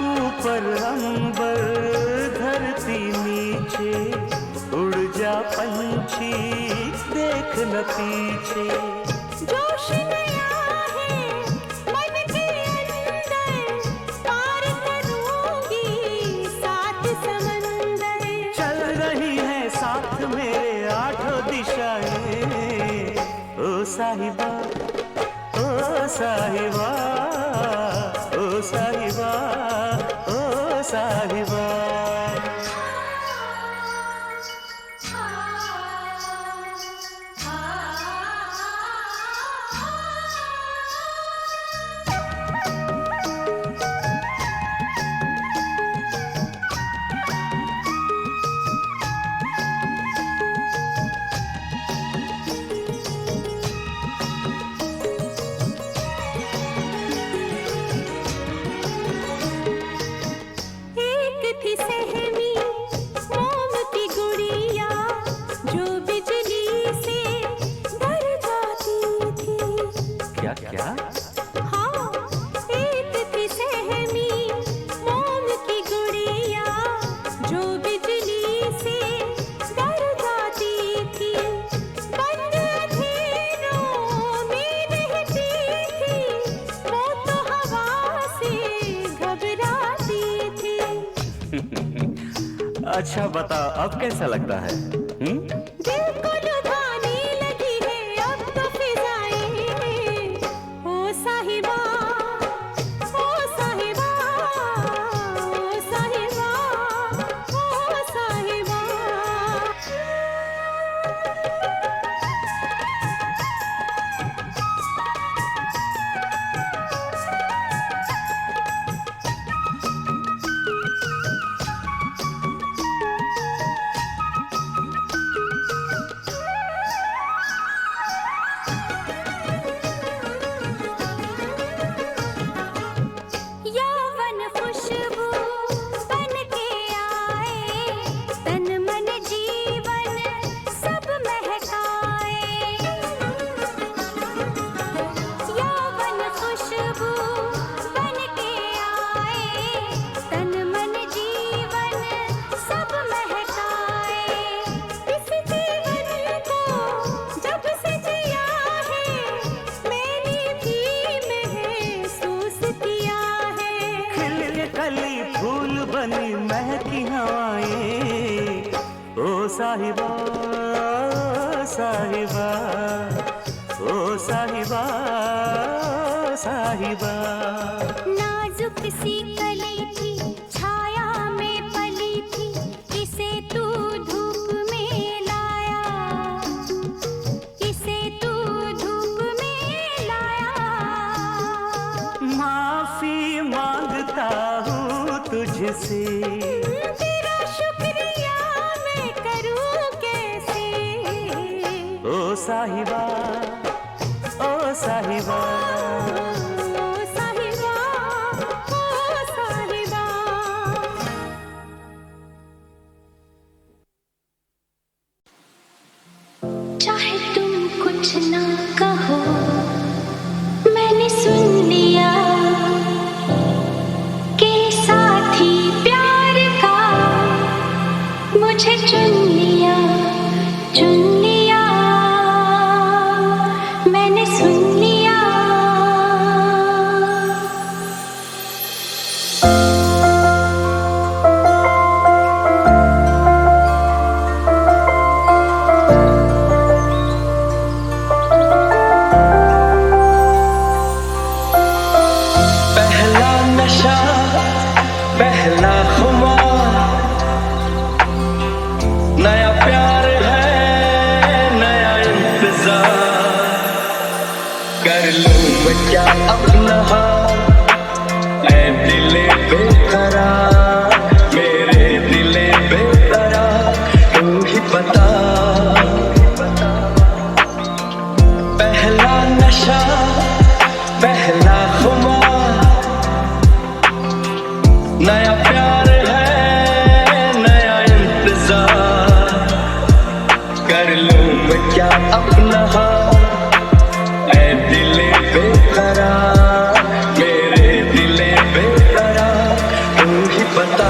ऊपर अंबर धरती नीचे, उड़ जा पंछी देख न पीछे। जोश नया है मन के अंदर, पार करूंगी सात समंदर। चल रही है साथ मेरे आठों दिशाएं, ओ साहिबा, ओ साहिबा, ओ साहिबा, ओ साहिबा। एक थी सहमी मोम की गुड़िया, जो बिजली से डर जाती थी। क्या क्या? हाँ, एक थी सहमी मोम की गुड़िया, जो बिजली से डर जाती थी। बंद अंधेरों में रहती थी, वो तो हवा से घबराती थी। अच्छा बता, अब कैसा लगता है? दिल को लुभाने लगी है अब तो फिजाएं। ओ साहिबा, ओ साहिबा, ओ साहिबा, ओ साहिबा। यौवन खुशबू बन के आए, तन मन जीवन सब महकाए। यौवन खुशबू बन के आए, तन मन जीवन सब महकाए। इस जीवन को जब से जिया है, मैंने भी महसूस किया है। खिल के कली फूल बनी महकी हवाएं, ओ साहिबा, ओ साहिबा, ओ साहिबा, ओ साहिबा। नाजुक से। तेरा शुक्रिया मैं करूं कैसे? ओ साहिबा, ओ साहिबा, ओ साहिबा, ओ साहिबा। चाहे तुम कुछ ना कहो, मैंने सुन लिया कि साथी प्यार का मुझे चुन लिया, चुन लिया, मैंने सुन लिया। पहला नशा, पहला खुमार, नया प्यार है, नया इंतजार। कर लूं मैं क्या अपना हाल, ऐ दिले बेकरार, मेरे दिले बेकरार, तू ही बता। पहला नशा, पहला खुमार, नया प्यार है, नया इंतजार। कर लूं मैं क्या अपना हाल, ऐ दिले बेकरार, मेरे दिले बेकरार, तू ही बता।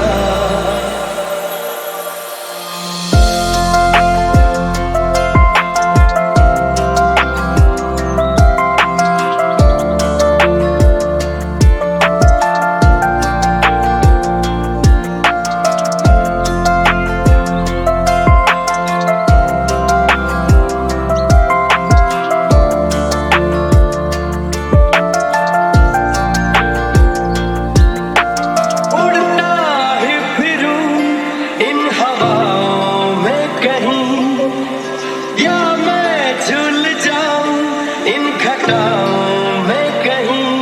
उड़ता ही फिरूं इन हवाओं में कहीं, या मैं झूल जाऊं इन घटाओं में कहीं।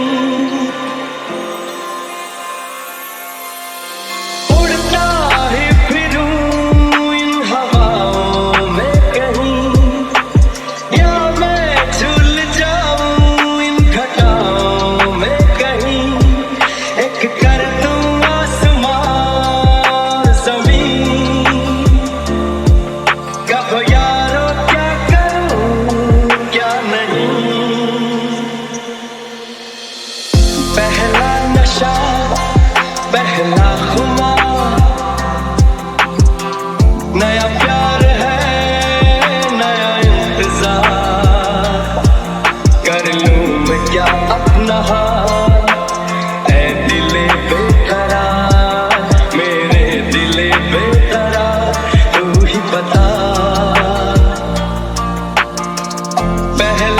उड़ता ही फिरूं इन हवाओं में कहीं, या मैं झूल जाऊं इन घटाओं में कहीं। एक कर दूं आसमां ज़मीन, कहो यारो क्या करूं क्या नहीं। पहला नशा, पहला खुमार, नया प्यार है, नया इंतजार। कर लूं मैं क्या अपना हाल, ऐ दिले बेकरार, मेरे दिले बेकरार, तू ही बता। पहला